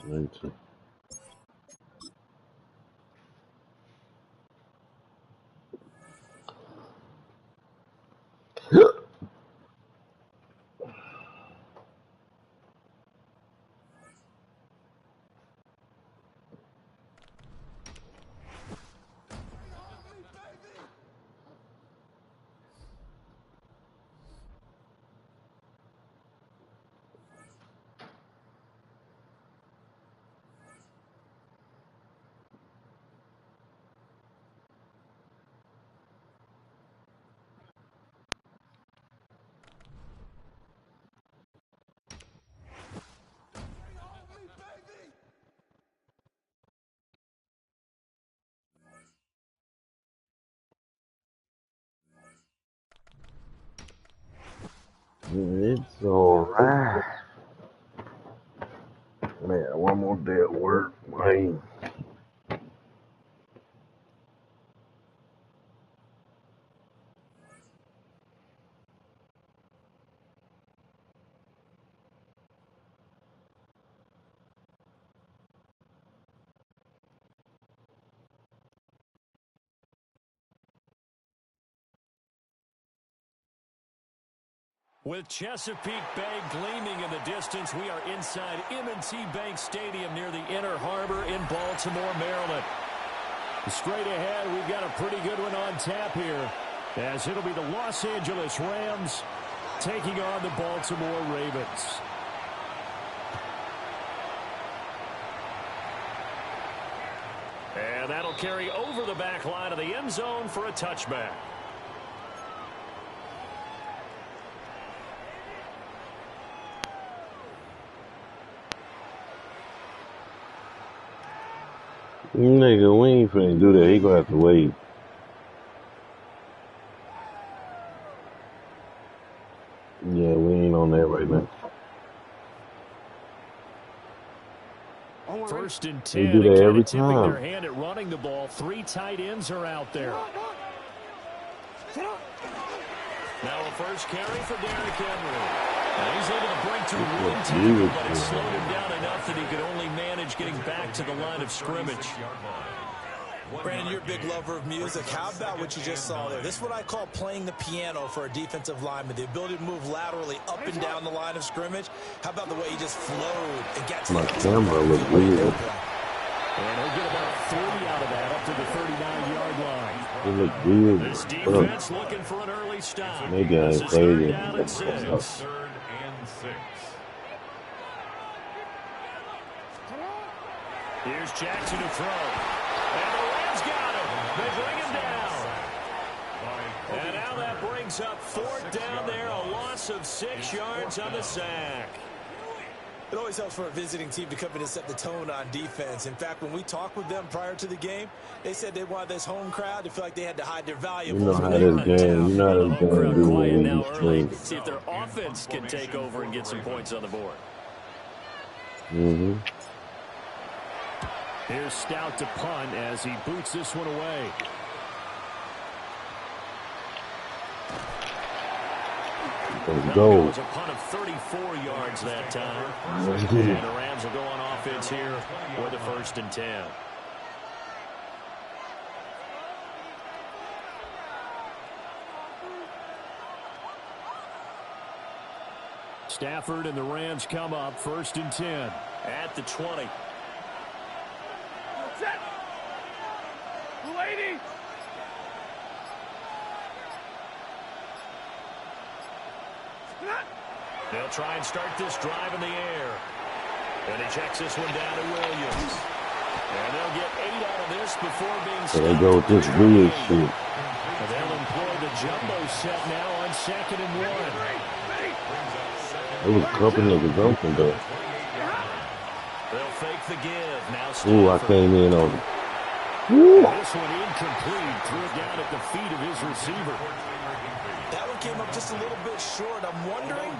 Me too. It's alright. Man, one more day at work, man. With Chesapeake Bay gleaming in the distance, we are inside M&T Bank Stadium near the Inner Harbor in Baltimore, Maryland. Straight ahead, we've got a pretty good one on tap here, as it'll be the Los Angeles Rams taking on the Baltimore Ravens. And that'll carry over the back line of the end zone for a touchback. Nigga, we ain't finna do that. He gonna have to wait. Yeah, we ain't on that right now. First and They 10. do that every Tipping time. their hand at running the ball. 3 tight ends are out there. Now a first carry for Derrick Henry. And he's able to break to one tackle, but it slowed him down enough that he could only manage getting back to the line of scrimmage. Brandon, you're a big lover of music. How about what you just saw there? This is what I call playing the piano for a defensive lineman. The ability to move laterally up and down the line of scrimmage. How about the way he just flowed and got to My the camera looks weird. And he'll get about 30 out of that up to the 39-yard line. It look weird. This defense looking for an early stop. Maybe I This ain't is third played down and it. 6. Here's Jackson to throw. And the Rams got him. They bring him down. And now that brings up 4th down there. A loss of 6 yards on the sack. It always helps for a visiting team to come in and set the tone on defense. In fact, when we talked with them prior to the game, they said they wanted this home crowd to feel like they had to hide their valuables. You know how this game, you know how this game do when you stream. See if their offense can take over and get some points on the board. Mm-hmm. Here's Stout to punt as he boots this one away. Let's go. It was a punt of 34 yards that time. And the Rams will go on offense here with a 1st and 10. Stafford and the Rams come up 1st and 10 at the 20. Lady. They'll try and start this drive in the air. And he checks this one down to Williams. And they'll get 8 out of this before being So they go with this weird shit. They'll employ the jumbo set now on 2nd and 1. There was a couple niggas open though. They'll fake the give. Now Ooh, I came in on it. This one incomplete. Threw it down at the feet of his receiver. That one came up just a little bit short. I'm wondering,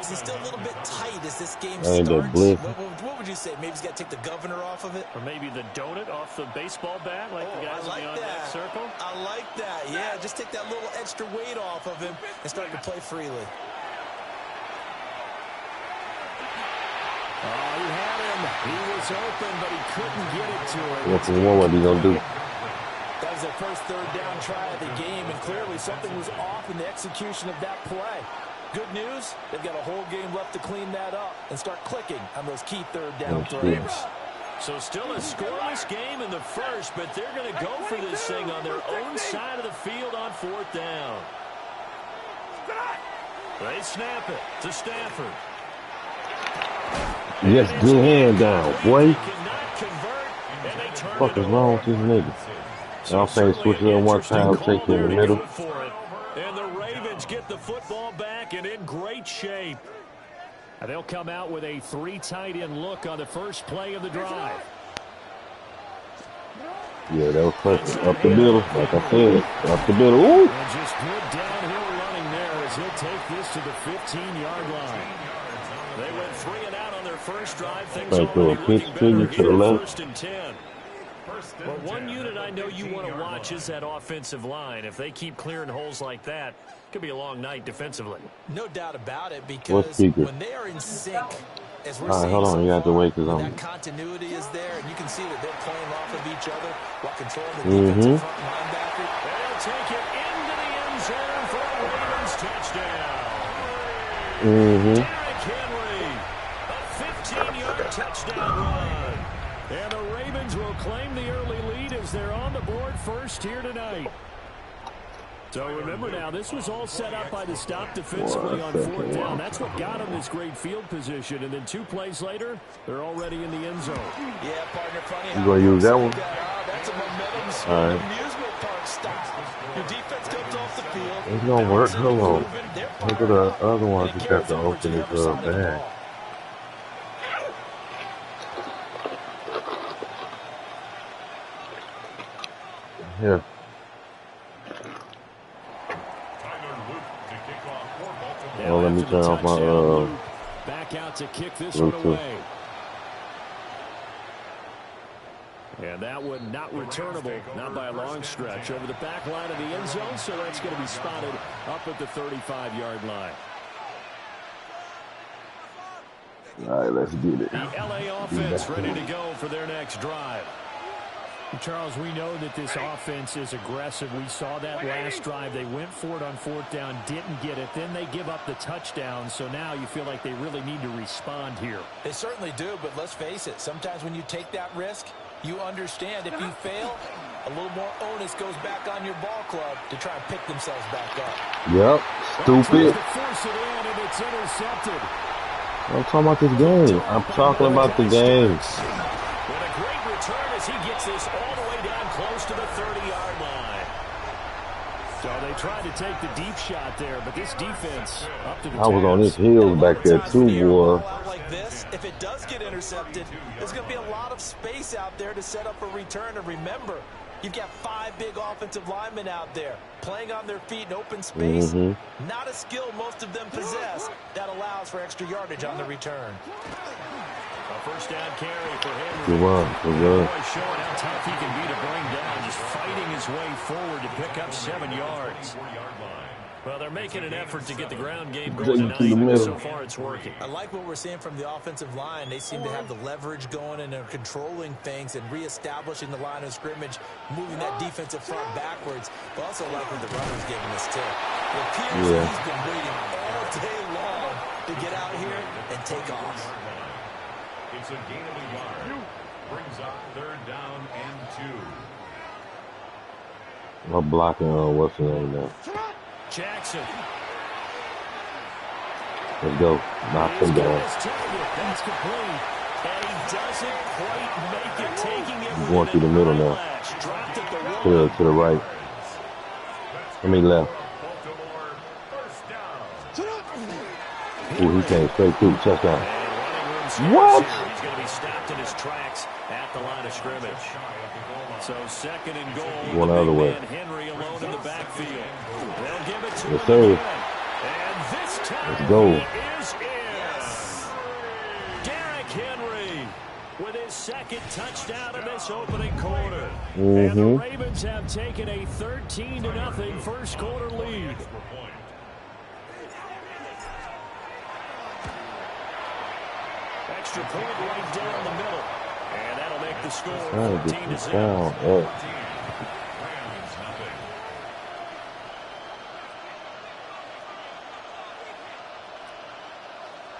is he still a little bit tight as this game Ain't starts? that What would you say? Maybe he's got to take the governor off of it? Or maybe the donut off the baseball bat like the guys I like in the on-deck circle. I like that. Yeah, just take that little extra weight off of him and start to play freely. Oh, he had him. He was open, but he couldn't get it to him. What's what he gonna do? That was their first third down try of the game, and clearly something was off in the execution of that play. Good news, they've got a whole game left to clean that up and start clicking on those key third down throws. So still a scoreless game in the first, but they're going to go for this thing on their own side of the field on fourth down. They snap it to Stafford. Yes, good hand down, boy. What the fuck is wrong with these niggas? Y'all saying switch it up one time, take it in the middle. And the Ravens get the football back and in great shape. And they'll come out with a 3 tight end look on the first play of the drive. Yeah, that was perfect. Up the middle, like I said. Up the middle. Ooh! And just good downhill running there as he'll take this to the 15-yard line. They went 3 and out on their first drive. Things already looking better here, first and 10. Well, one unit I know you want to watch is that offensive line. If they keep clearing holes like that, it could be a long night defensively. No doubt about it, because when they are in sync, as we're seeing, hold on, you have to wait because that continuity is there, and you can see that they're playing off of each other while controlling the defensive front linebacker. They'll take it into the end zone for a Ravens touchdown. Derrick Henry, a 15-yard touchdown run. And the Ravens will claim the early lead as they're on the board first here tonight. So remember now, this was all set up by the stop defensively on fourth down. That's what got them this great field position. And then 2 plays later, they're already in the end zone. Yeah, partner, funny. You going to use that one? That's a momentum all right. amusement park style. Your defense comes off the field. It's going to work. Hold on. Look at the other ones. You got to open his bag. Here. Oh, let me turn off my back out to kick this one away. And that one not returnable, not by a long stretch, over the back line of the end zone, so that's going to be spotted up at the 35-yard line. All right, let's get it. The LA offense ready to go for their next drive. Charles, we know that this offense is aggressive. We saw that last drive. They went for it on fourth down, didn't get it. Then they give up the touchdown. So now you feel like they really need to respond here. They certainly do, but let's face it. Sometimes when you take that risk, you understand if you fail, a little more onus goes back on your ball club to try and pick themselves back up. Yep, stupid. Force it in, and it's intercepted. I'm talking about this game. I'm talking about the game. What a great return as he gets this all the way down close to the 30-yard line. So they tried to take the deep shot there, but this defense up to the I was on his heels back there too, boy. Like this, if it does get intercepted, there's going to be a lot of space out there to set up a return. And remember, you've got 5 big offensive linemen out there playing on their feet in open space. Not a skill most of them possess that allows for extra yardage on the return. A first down carry for Henry. Good one. Showing how tough he can be to bring down, just fighting his way forward to pick up 7 yards. Well, they're making an effort to get the ground game going tonight. So far, it's working. I like what we're seeing from the offensive line. They seem to have the leverage going, and they're controlling things and reestablishing the line of scrimmage, moving that defensive front backwards. But also like what the runner's giving us, too. It appears he's been waiting all day long to get out here and take off. It's a gain of a yard. Brings up third down and 2. I'm blocking what's the name now? Jackson. Let's go. Knock him down. That's complete. And he doesn't quite make it, taking it. He's going through the middle now. To the right. I mean left. Ooh, he came straight through. Touchdown. What? He's going to be stopped in his tracks at the line of scrimmage. So second and goal. One other way. Henry alone in the backfield. They'll give it to yes, sir. And this time let's go. Is in. Derrick Henry with his second touchdown in this opening quarter. And the Ravens have taken a 13-0 first quarter lead. extra point right down the middle. And that'll make the score 14-0.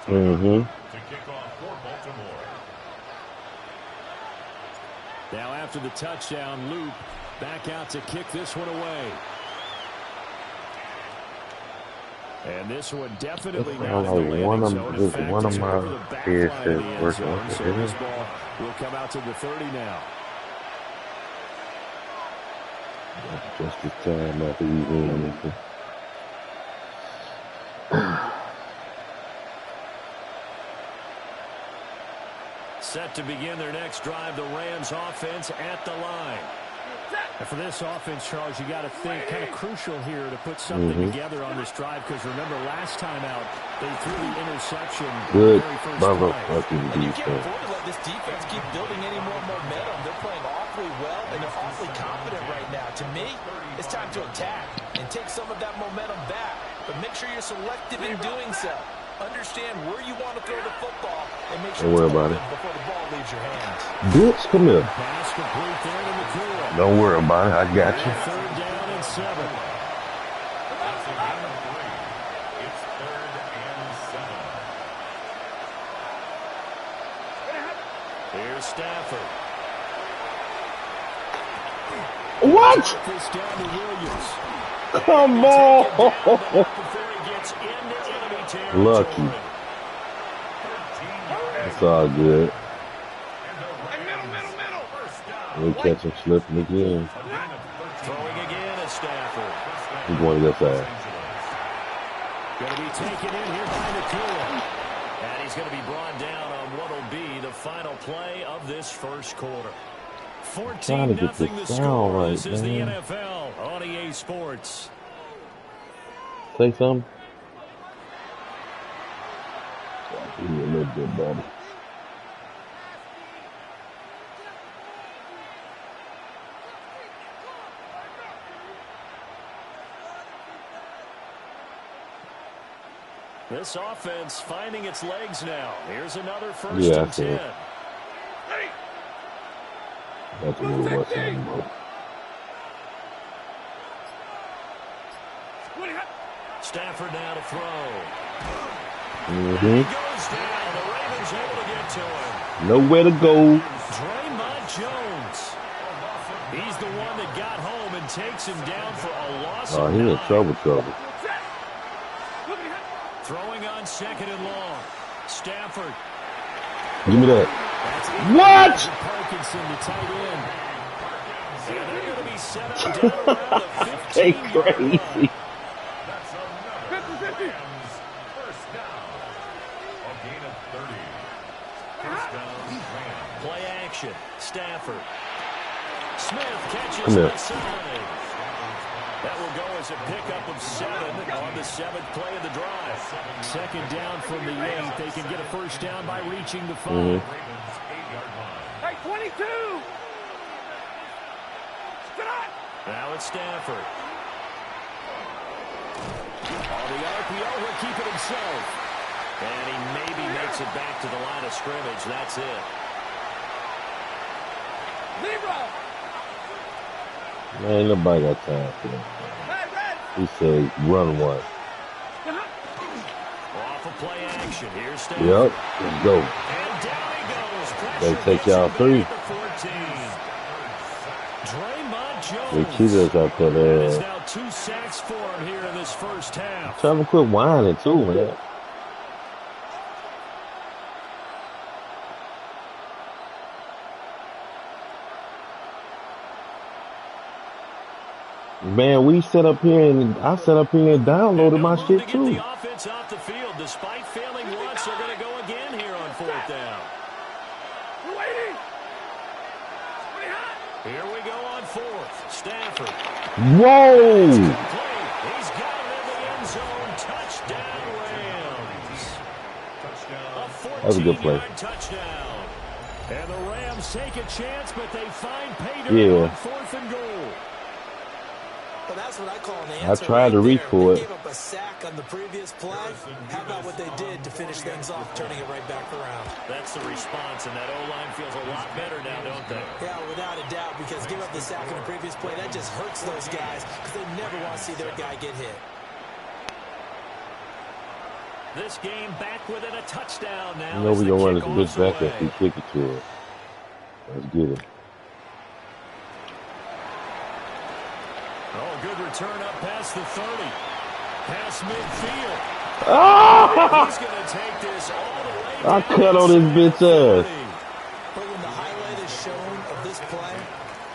Mm-hmm. To kick off for Baltimore. Now after the touchdown, Loop back out to kick this one away. And this one definitely not in the landing zone. In fact, it's over the back line of the end zone. So this ball will come out to the 30 now. Just the time after you win. Set to begin their next drive, the Rams offense at the line. And for this offense, Charles, you got to think kind of crucial here to put something together on this drive, because remember last time out they threw the interception. Good motherfucking defense. You can't afford to let this defense keep building any more momentum. They're playing awfully well and they're awfully confident right now. To me, it's time to attack and take some of that momentum back, but make sure you're selective in doing so. Understand where you want to throw the football and make sure don't worry about it. Before the ball leaves your hands. Bitch, come here. Pass complete there to McCool. Don't worry about it. I got you. Third down and 7. That's a gain of 3. It's 3rd and 7. Here's Stafford. What? This down to Williams. Come on. Lucky. It's all good. We'll catch him slipping again. Throwing again at Stafford. He's going to get that. Going to be taken in here by McCool. And he's going to be brought down on what will be the final play of this first quarter. 14-0 the score. Right, this is man. the NFL on EA Sports. Say something. Give me a little bit, buddy. This offense finding its legs now. Here's another first and 10. That's what it was anymore. Stafford now to throw. Mm-hmm. He goes down. The Ravens able to get to him. Nowhere to go. Draymond Jones. He's the one that got home and takes him down for a loss of 9. He in trouble. Throwing on 2nd and long. Stafford. Give me that. What? Parkinson, the tight end. And they're going to be set up down around the 15. They crazy. That's another Rams first down. A gain of 30. First down, Rams. Play action. Stafford. Smith catches Come here. inside. That will go as a pickup of 7 on the 7th play of the drive. 2nd down from the 8. They can get a first down by reaching the 5. Ravens 8-yard line. Hey, 22! Now it's Stafford. On the RPO, he'll keep it himself. And he maybe makes it back to the line of scrimmage. That's it. Libra! Man, nobody got time for that. Hey, Red! He said, run one. Off of play action. Here's Stafford. Yep, let's go. And down he goes. They Pressure take y'all gets him three. back at the 14. Draymond Jones. They cheated us out That is there. now 2 sacks for him here in this first half. Tell them to quit whining too, man. Man, we set up here and I set up here and downloaded my shit To too. get the offense off the field, despite failing once, they're going to go again here on 4th down. We're waiting! Here we go on 4th. Stafford. Whoa! Complete. He's got it in the end zone. Touchdown, Rams. Touchdown. A was a good play. 14-yard touchdown. And the Rams take a chance, but they find pay dirt Yeah. on 4th and goal. Well, that's what I call an I answer. tried to reach there. for They it. gave up a sack on the previous play. How about what they did to finish things off, turning it right back around? That's the response, and that O-line feels a lot better now, don't they? Yeah, without a doubt, because give up the sack in the previous play, that just hurts those guys because they never want to see their guy get hit. This game back within a touchdown now. You know we're going to run this bitch back if we kick it to her. Let's get it. Oh, good return up past the 30. Past midfield. Ah! He's going to take this all the way. I cut on this bitch ass. But when the highlight is shown of this play,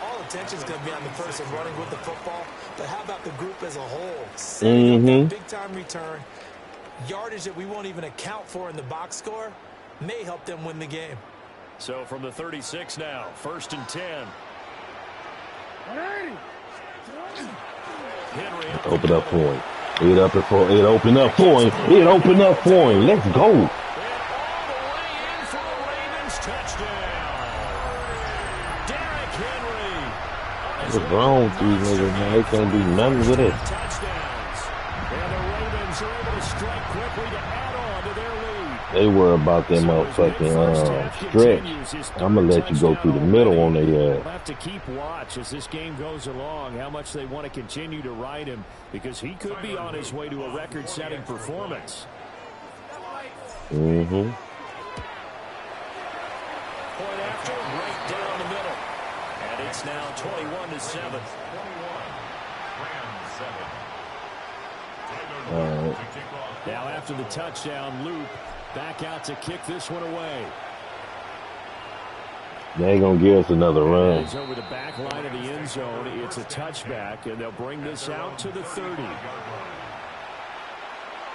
all attention is going to be on the person running with the football. But how about the group as a whole? Setting up that big-time return, yardage that we won't even account for in the box score, may help them win the game. So from the 36 now, 1st and 10. Henry Open up point. It open up point. It open up point. Let's go. And all the way in for a Ravens touchdown. Derrick Henry. What's wrong with these niggas, man? They can't do nothing with it. Touchdowns. And the Ravens are able to strike quickly to add on to their lead. They worry about that motherfucking stretch. I'm going to let you go through the middle on their We'll ass. have to keep watch as this game goes along, how much they want to continue to ride him, because he could be on his way to a record-setting performance. Mm-hmm. Point after, right down the middle. And it's now 21-7. All right. Now after the touchdown loop, back out to kick this one away. They ain't going to give us another run. He's over the back line of the end zone. It's a touchback, and they'll bring this out to the 30.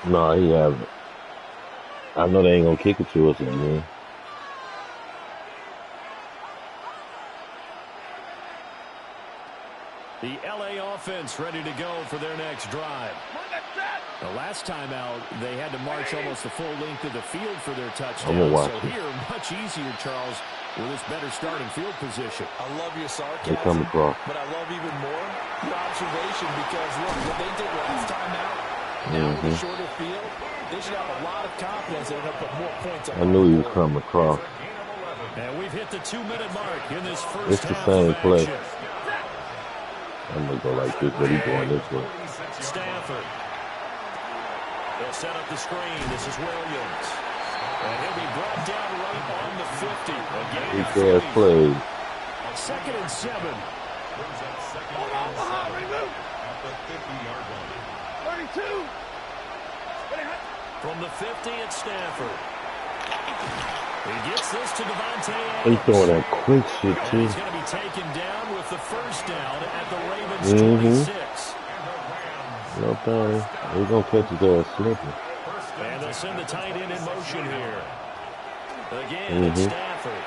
No, he haven't. I know they ain't going to kick it to us again. The LA offense ready to go for their next drive. The last time out, they had to march almost the full length of the field for their touchdown. I'm gonna watch so it. here, much easier, Charles, with this better starting field position. I love your They come sarcasm, across. but I love even more your observation because, look, what they did last time out, now with a shorter field, they should have a lot of confidence they're going to put more points on. I knew he was coming across. And we've hit the 2-minute mark in this first It's the half same of play. action. I'm going to go like this, but he's going this way. Stafford. They'll set up the screen. This is Williams. And he'll be brought down right on the 50. He says play. 2nd and 7. Hold on behind, remove. At the 50-yard line. 32. From the 50, it's Stafford. He gets this to Devontae He's Adams. throwing that quick shit, And too. he's going to be taken down with the first down at the Ravens 26. No thing. We're going to catch his ass slipping. And they'll send the tight end in motion here. Again, it's Stafford.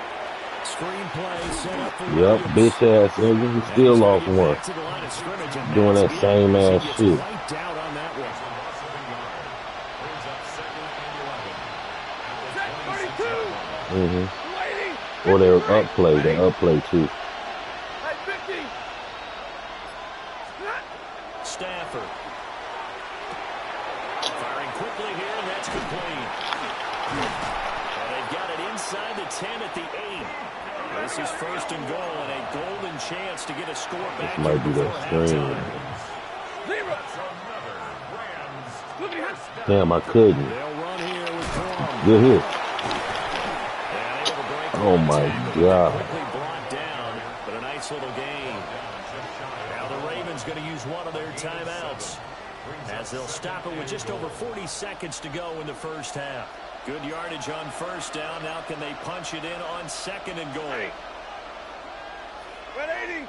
Screen play set up for Yep, Williams. bitch ass nigga. He's still off one. To the line of scrimmage, and Doing that's that same it. ass He gets shit. right down on that one. Or they're up play. They up play too. Hey, 50. Stafford. Firing quickly here, and that's complete. And they've got it inside the 10 at the 8. This is 1st and goal, and a golden chance to get a score back. This might be before that screen. halftime. Zero. Damn, I couldn't. They'll run here with Corum. Good hit. And able to break Oh the my tackle. God. Quickly brought down, but a nice little gain. Now the Ravens going to use one of their timeouts, as they'll stop it with just over 40 seconds to go in the first half. Good yardage on first down. Now can they punch it in on 2nd and goal? 180.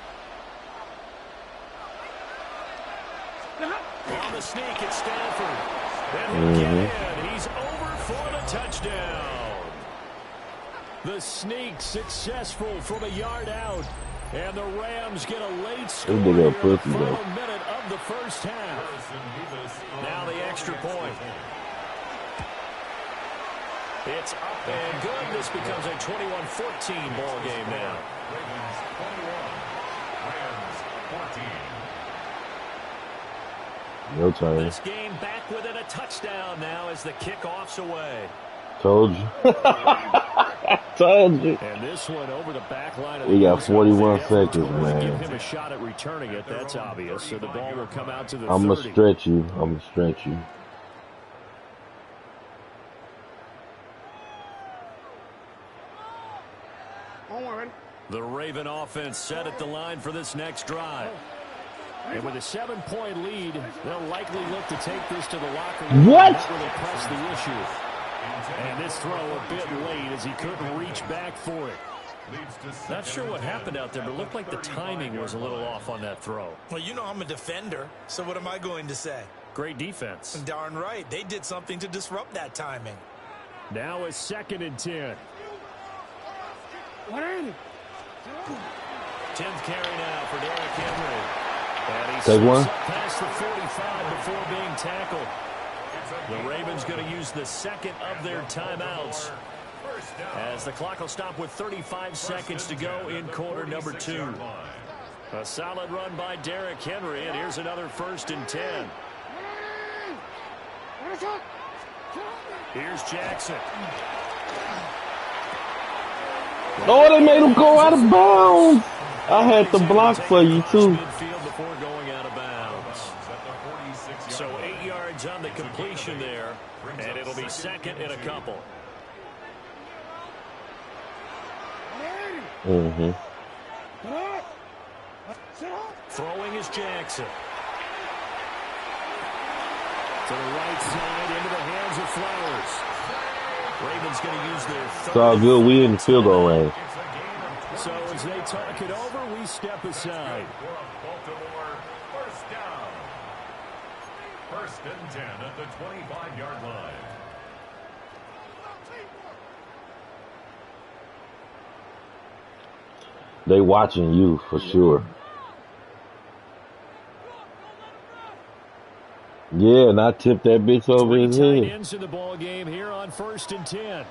On the sneak, it's Stafford. And he'll get in. He's over for the touchdown. The sneak successful from a yard out. And the Rams get a late score They here got in the pussy, final though. minute of the first half. Now the extra point. It's up and good. This becomes a 21-14 ball game now. Ravens 21, Rams 14. Your turn. This game back within a touchdown now as the kickoff's away. Told you. I told you. And this one over the back line of We the got 41 seconds, give man. him a shot at returning it. That's obvious. So the ball will come out to the 30. I'm going to stretch you. I'm going to stretch you. The Raven offense set at the line for this next drive. And with a 7-point lead, they'll likely look to take this to the locker room. What? Not really press the issue. And this throw a bit late as he couldn't reach back for it. Not sure what happened out there, but it looked like the timing was a little off on that throw. Well, you know I'm a defender, so what am I going to say? Great defense. Darn right. They did something to disrupt that timing. Now a 2nd and 10. 10th carry now for Derrick Henry. And he slips up past the 45 before being tackled. The Ravens going to use the second of their timeouts as the clock will stop with 35 seconds to go in quarter number 2. A solid run by Derrick Henry, and here's another 1st and 10. Here's Jackson. Oh, they made him go out of bounds. I had to block for you, too. Before going out of bounds. So 8 yards on the completion there, and it'll be 2nd and a couple. Throwing is Jackson. To the right side, into the hands of Flowers. Ravens going to use their third. It's all good. We in field goal range. So as they talk it over, we step aside. Baltimore, 1st down. 1st and 10 at the 25-yard line. They watching you for sure. Yeah, and I tipped that bitch over his head. Into the ball game here on 1st and 10.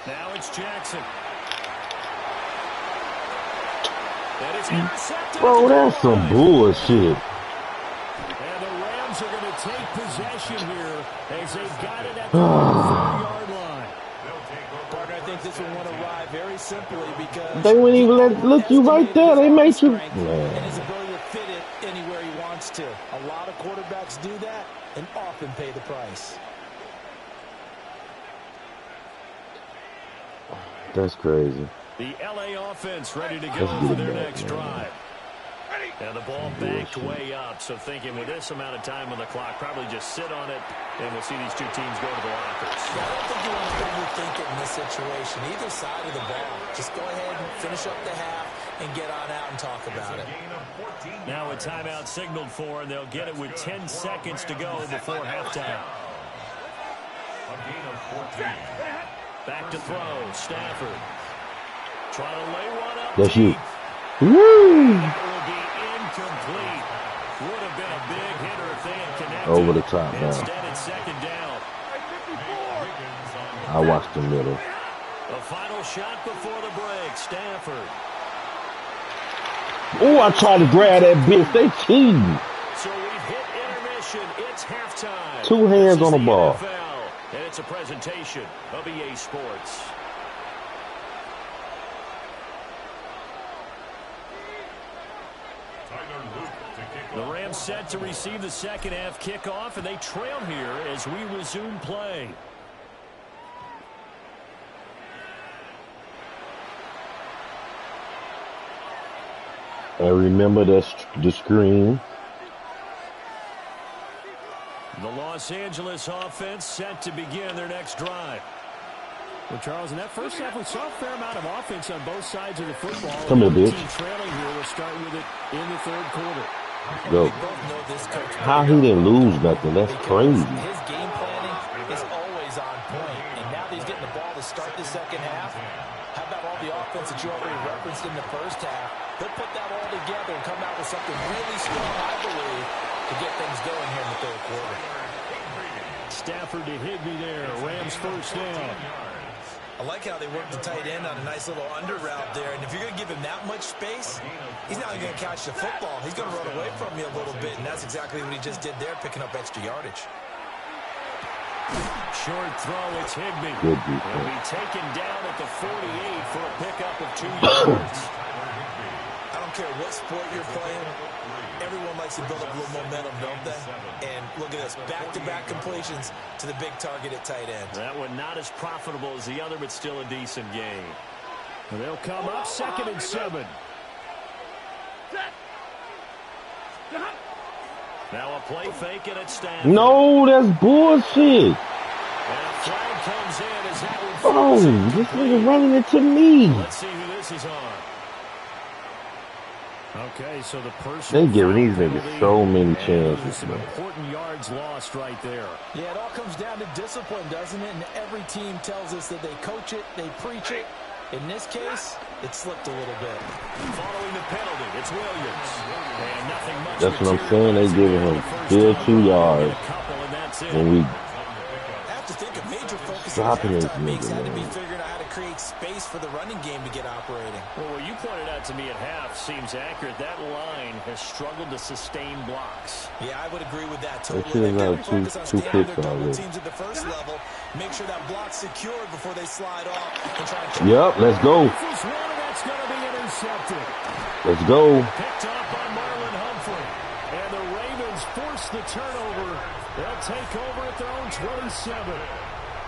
Now it's Jackson. That is intercepted. Bro, that's some bullshit. And the Rams are going to take possession here as they've got it at the 4-yard line. Parker, I think this one won't arrive very simply because They wouldn't even look you right there. They make you. And his ability to fit it anywhere he wants to. A lot of quarterbacks do that and often pay the price. That's crazy. The LA offense ready to go for their next drive. And the ball backed way up, so thinking with this amount of time on the clock, probably just sit on it, and we'll see these two teams go to the lockers. Yeah, I don't think you want to overthink it in this situation. Either side of the ball. Just go ahead and finish up the half and get on out and talk about it. Now a timeout signaled for, and they'll get it with 10 seconds to go before halftime. A gain of 14. Back to throw, Stafford. Trying to lay one up. That's you. That Woo! will be incomplete. Would have been a big hitter if they had connected. Over the top now. Instead, it's 2nd down. I watched the middle. The final shot before the break, Stafford. Oh, I tried to grab that bitch. They cheating. So we've hit intermission. It's halftime. 2 hands This is on the ball. NFL, and it's a presentation of EA Sports. The Rams set to receive the second half kickoff, and they trail here as we resume play. And remember the screen. The Los Angeles offense set to begin their next drive. Well, Charles, in that first half, we saw a fair amount of offense on both sides of the football. Come here, bitch. Trailing here, we'll start with it in the 3rd quarter. Go. How he didn't lose nothing? That's crazy. His game planning is always on point. And now that he's getting the ball to start the second half, how about all the offense that you already referenced in the first half? They'll put that all together and come out with something really strong, I believe, to get things going here in the 3rd quarter. Stafford to Higbee there. Rams 1st down. I like how they work the tight end on a nice little under route there. And if you're going to give him that much space, he's not going to catch the football. He's going to run away from you a little bit, and that's exactly what he just did there, picking up extra yardage. Short throw, it's Higbee. He'll be taken down at the 48 for a pickup of 2 yards. I don't care what sport you're playing. Everyone likes to build up a little momentum, don't they? And look at this, back-to-back completions to the big target at tight end. That one not as profitable as the other, but still a decent game. And they'll come up 2nd and 7. Now a play fake and it's Stanford. No, that's bullshit. And a flag comes in as that one Oh, this nigga running into me. Let's see who this is on. Okay, so the person they giving these niggas so many chances. Some important yards lost right there. Yeah, it all comes down to discipline, doesn't it? And every team tells us that they coach it, they preach it. In this case, it slipped a little bit. Following the penalty, it's Williams. And nothing much. That's what I'm saying. They giving him still 2 yards. And we dropping this nigga, had to be figuring out how to create space for the running game to get operating. Well, what you pointed out to me at half seems accurate. That line has struggled to sustain blocks. Yeah, I would agree with that totally. They should have two picks already. Teams at the first level, make sure that block's secured before they slide off. And try to yep, let's go. That's going to be intercepted. Let's go. Picked up by Marlon Humphrey. And the Ravens force the turnover. They'll take over at their own 27.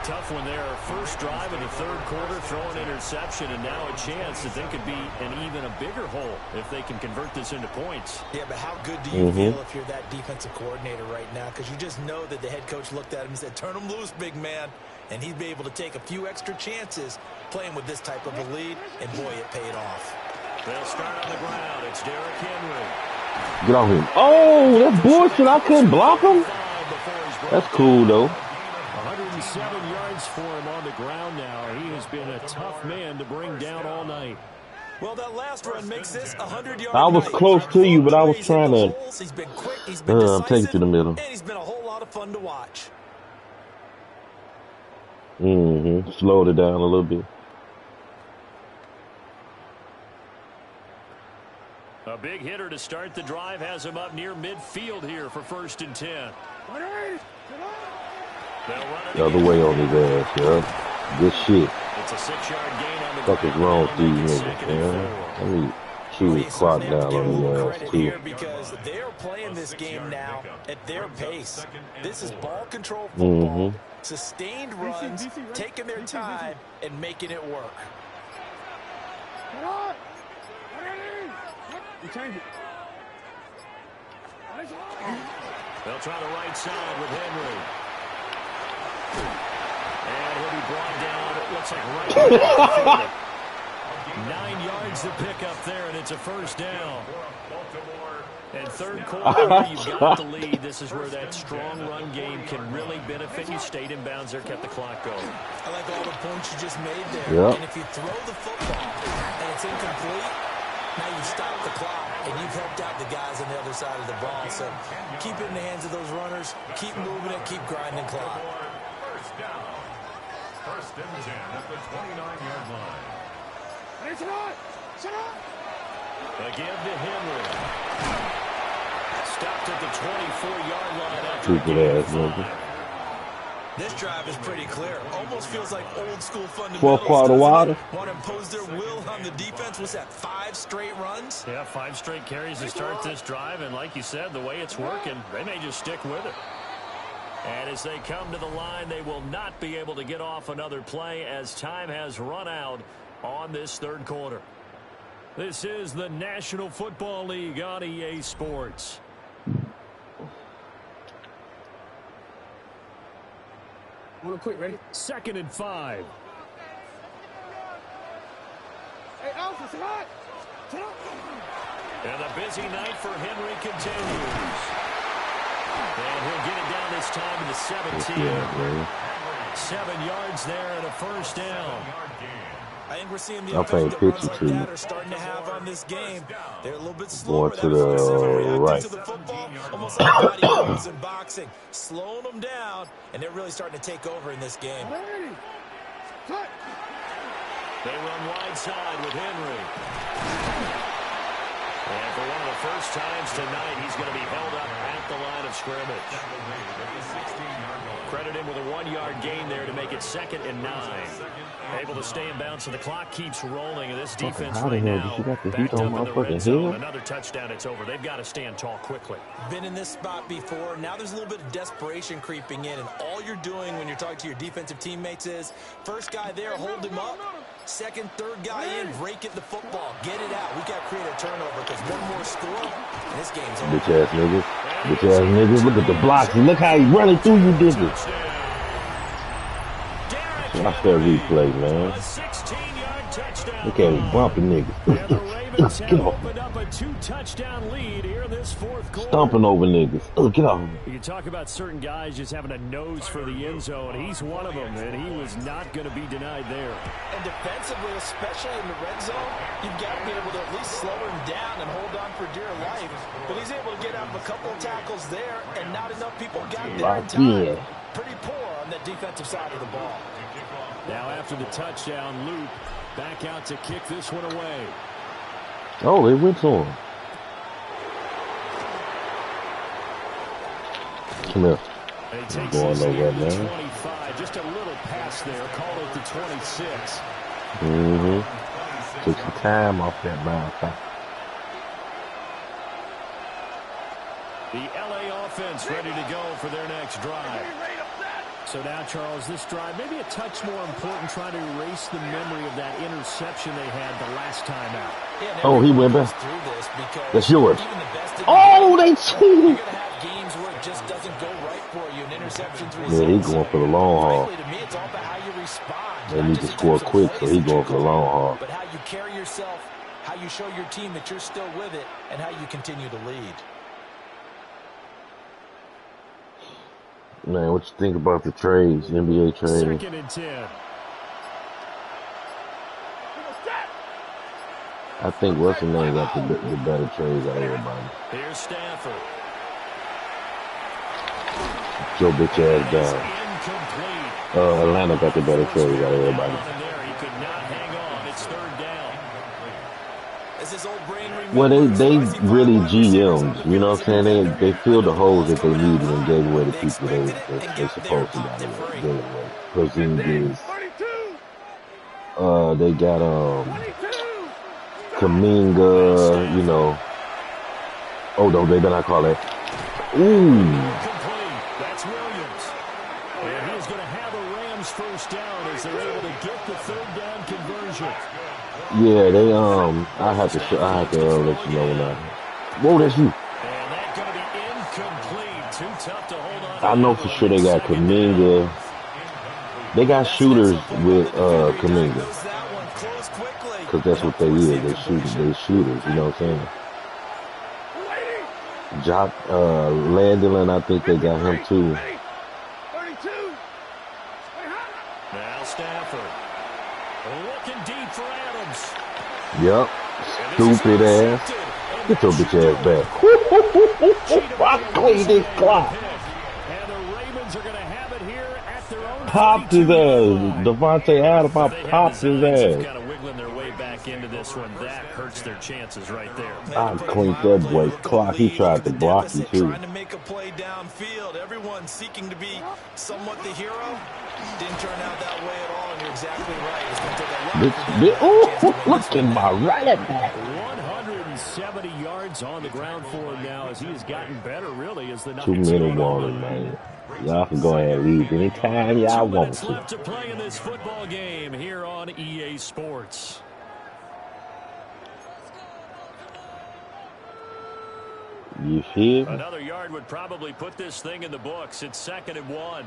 Tough one there. First drive in the third quarter, throw an interception, and now a chance that they could be in even a bigger hole if they can convert this into points. Yeah, but how good do you feel if you're that defensive coordinator right now? Because you just know that the head coach looked at him and said, turn him loose, big man. And he'd be able to take a few extra chances playing with this type of a lead, and boy, it paid off. They'll start on the ground. It's Derrick Henry. Get off him. Oh, that's bullshit. I couldn't block him. That's cool, though. 107 yards for him on the ground now. He has been a tough man to bring down all night. Well, that last run makes this 100-yard. I was close to you, but I was trying to He's been quick, he's been decisive, take it to the middle. And he's been a whole lot of fun to watch. Slowed it down a little bit. A big hitter to start the drive has him up near midfield here for 1st and 10. The other way on his ass, yeah. Good shit. It's a 6-yard gain on the What the fuck is wrong with these niggas, man? Let me chew the clock down on your ass, too. Because they're playing this game now at their pace. This is ball control football. Sustained runs, taking their time, and making it work. They'll try the right side with Henry. And he'll be brought down, it looks like right 9 yards to pick up there, and it's a 1st down. And third quarter, where you've got the lead, this is where that strong run game can really benefit you. Stayed in bounds there, kept the clock going. I like all the points you just made there. Yep. And if you throw the football and it's incomplete, now you stop the clock, and you've helped out the guys on the other side of the ball. So keep it in the hands of those runners, keep moving it, keep grinding clock. 1st down. 1st and 10 at the 29-yard line. A give to Henry. Stopped at the 24-yard line after This drive is pretty clear. Almost feels like old school fundamentals. 4 quarter water. Want to impose their will on the defense. Was that 5 straight runs? Yeah, 5 straight carries to start this drive. And like you said, the way it's working, they may just stick with it. And as they come to the line, they will not be able to get off another play as time has run out on this third quarter. This is the National Football League on EA Sports. Real quick, ready? 2nd and 5. Hey, Alpha, sit up. And the busy night for Henry continues. And he'll get it down this time to the 17. 7 yards there and a 1st down. I think we're seeing the effect that runs like that are starting to have on this game. They're a little bit slower. Going to the right. To the football, almost like body moves in boxing, slowing them down, and they're really starting to take over in this game. They run wide side with Henry. And for one of the first times tonight, he's going to be held up at the line of scrimmage. Credit him with a 1-yard gain there to make it 2nd and 9. Able to stay in bounds, so the clock keeps rolling. And this defense right now backed up in the red zone. Another touchdown, it's over. They've got to stand tall quickly. Been in this spot before. Now there's a little bit of desperation creeping in. And all you're doing when you're talking to your defensive teammates is, first guy there, hold him up. Second, third guy in, break it the football. Get it out. We got to create a turnover because one more score, and this game's over. Bitch ass niggas. Bitch ass niggas. Look at the blocks. Look how he running through you, niggas. Watch that replay, man. Look at him bumping niggas. Get off. Stomping over niggas. Get off. You talk about certain guys just having a nose for the end zone. He's one of them, and he was not going to be denied there. And defensively, especially in the red zone, you've got to be able to at least slow him down and hold on for dear life. But he's able to get out of a couple of tackles there, and not enough people got there in time. Pretty poor on the defensive side of the ball. Now after the touchdown, Luke back out to kick this one away. Oh, it went on. Come here. I'm going nowhere, man. 25, just a little pass there. Called it the 26. Took some time off that bounce. The LA offense ready to go for their next drive. So now, Charles, this drive maybe a touch more important, trying to erase the memory of that interception they had the last time out. Yeah, oh, he went back. That's yours. Oh, they cheated. Games where it just doesn't go right for you, and interceptions result. Yeah, he's going for the long haul. To me, it's all about how you respond. They need to score quick, so he's going for the long haul. But how you carry yourself, how you show your team that you're still with it, and how you continue to lead. Man, what you think about the trades, NBA trades? 2nd and 10. I think what's the name got the better trades out of everybody. Here's Stafford. Joe bitch ass down. Atlanta got the better trades out of everybody. He could not hang on. It's 3rd down. Well, they really GMs, you know what I'm saying? They filled the holes that they needed and gave away the people they supposed to got away. Porzingis. They got Kuminga, you know. Oh no, they better not call that. Ooh. That's Williams. And he's going to have a Rams 1st down as they're able to get the 3rd down conversion. Yeah, they I have to let you know when I. Whoa, that's you. And that's going to be incomplete. Too tough to hold on. I know for sure they got Kuminga. They got shooters with Kuminga. Because that's what they is. They shooters, you know what I'm saying? Jock Landon, I think they got him too. Now Stafford. Looking deep for Adams. Yep. Stupid ass. Get your bitch ass back. I clean this clock. And the Ravens are going to have it here at their own. Popped his ass. Devontae Adams, I popped his ass. Kind of wiggling their way back into this one. That hurts their chances right there. I cleaned that boy clock. He tried to block you too. Trying to make a play downfield. Everyone seeking to be somewhat the hero. Didn't turn out that way at all, and you're exactly right. It's going to take a lot. Look at my right back. 170 yards on the ground for him now as he has gotten better, really, as the 2-minute warning, man. Y'all can go ahead and leave anytime y'all want to. Left to play in this football game here on EA Sports. You feel? Another yard would probably put this thing in the books. It's 2nd and 1.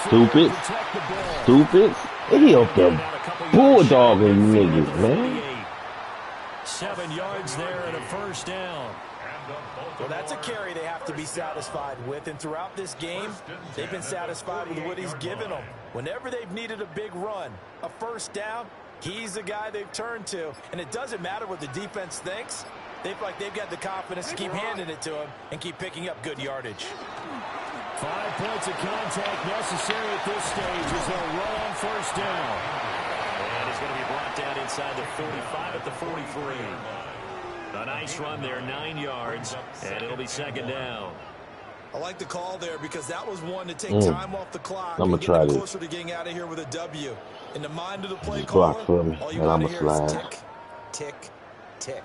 Stupid. Stupid. He up there bulldogging niggas, man. 7 yards there and a 1st down. Well, that's a carry they have to be satisfied with. And throughout this game, they've been satisfied with what he's given them. Whenever they've needed a big run, a 1st down, he's the guy they've turned to. And it doesn't matter what the defense thinks. They feel like they've got the confidence to keep handing it to him and keep picking up good yardage. 5 points of contact necessary at this stage as they'll run on first down. And he's going to be brought down inside the 45 at the 43. A nice run there, 9 yards, and it'll be second down. I like the call there because that was one to take time off the clock I'm and gonna try get them this. closer to getting out of here with a W. In the mind of the play Just block caller, for me, all you and got I'm to gonna hear is slide. tick, tick, tick.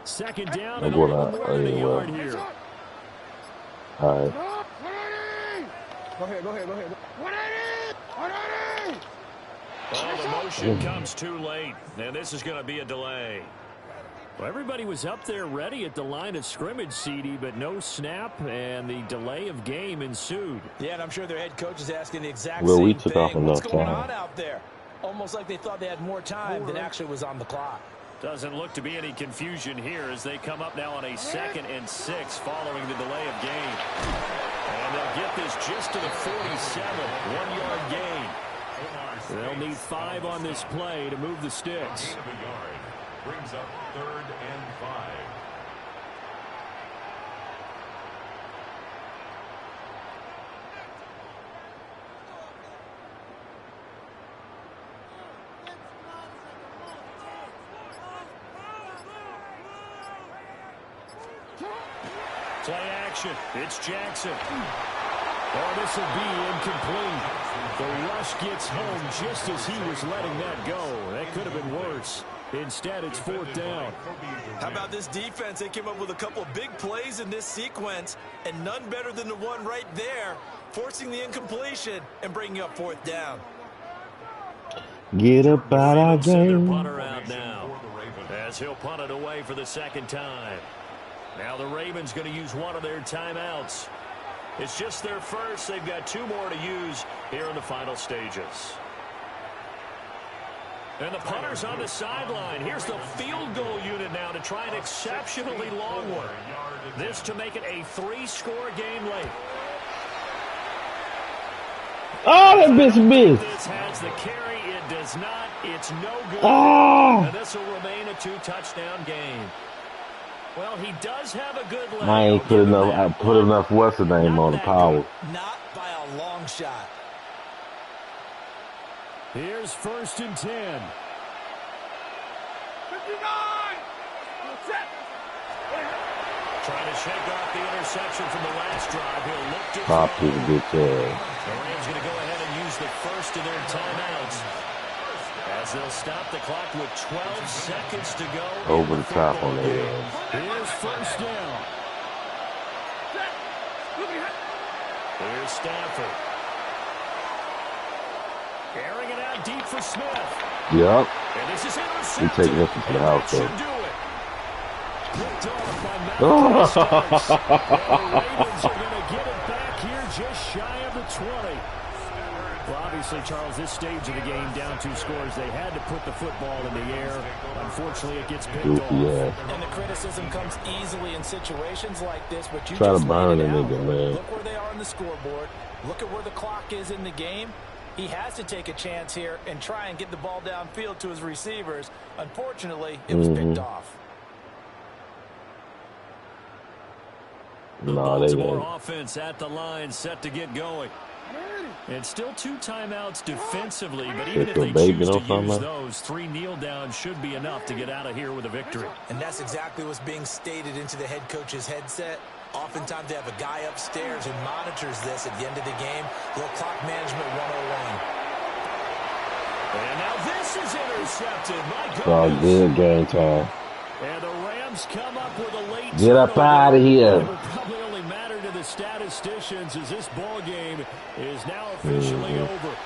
Second down I'm and a going little out. more Oh, than a yeah, yard well. here. All right. Go ahead. 180! Oh, the motion comes too late, and this is going to be a delay. Well, everybody was up there ready at the line of scrimmage, CD, but no snap, and the delay of game ensued. Yeah, and I'm sure their head coach is asking the exact Well, we same took thing. off What's enough going time. on out there? Almost like they thought they had more time than actually was on the clock. Doesn't look to be any confusion here as they come up now on a 2nd and 6 following the delay of game. And they'll get this just to the 47, 1-yard gain. They'll need 5 on this play to move the sticks. Brings up 3rd and 5. Play action. It's Jackson. Oh, this will be incomplete. The rush gets home just as he was letting that go. That could have been worse. Instead, it's 4th down. How about this defense? They came up with a couple of big plays in this sequence, and none better than the one right there, forcing the incompletion and bringing up 4th down. Get up out our Ravens send their game. punter out now as he'll punt it away for the 2nd time. Now the Ravens going to use one of their timeouts. It's just their first. They've got 2 more to use here in the final stages. And the punter's on the sideline. Here's the field goal unit now to try an exceptionally long one. This to make it a 3-score game late. Oh, that bitch missed. This has the carry. It does not. It's no good. Ah. And this will remain a 2-touchdown game. Well, he does have a good leg. I ain't put enough. I put enough. What's the name on the power? Not by a long shot. Here's 1st and 10. 59! Set! Trying to shake off the interception from the last drive. He'll look to Pop throw. his bitch ass. The Rams going to go ahead and use the first of their timeouts as they'll stop the clock with 12 seconds to go. Over the top on their ass. Here's 1st down. Set! Look at Here's Stafford. Airing it out deep for Smith. Yep. And this is We intercepted. taking this to the house, That though. should do it. Picked off by Madden Teamup. The Ravens are going to get it back here just shy of the 20. Well, obviously, Charles, this stage of the game, down 2 scores, they had to put the football in the air. Unfortunately, it gets picked off. Yeah. And the criticism comes easily in situations like this, but you Try to just burn laid it a out. nigga, man. Look where they are on the scoreboard. Look at where the clock is in the game. He has to take a chance here and try and get the ball downfield to his receivers. Unfortunately, it was picked off. The No, they Baltimore didn't. offense at the line, set to get going. And still 2 timeouts defensively, but even if Shit, they the baby choose to don't come use up. those, 3 kneel downs should be enough to get out of here with a victory. And that's exactly what's being stated into the head coach's headset. Oftentimes they have a guy upstairs who monitors this at the end of the game. Little clock management 101. And now this is intercepted. My It's all goodness. good game time. And the Rams come up with a late Get up turnover. out of here. It will probably only matter to the statisticians as this ball game is now officially over.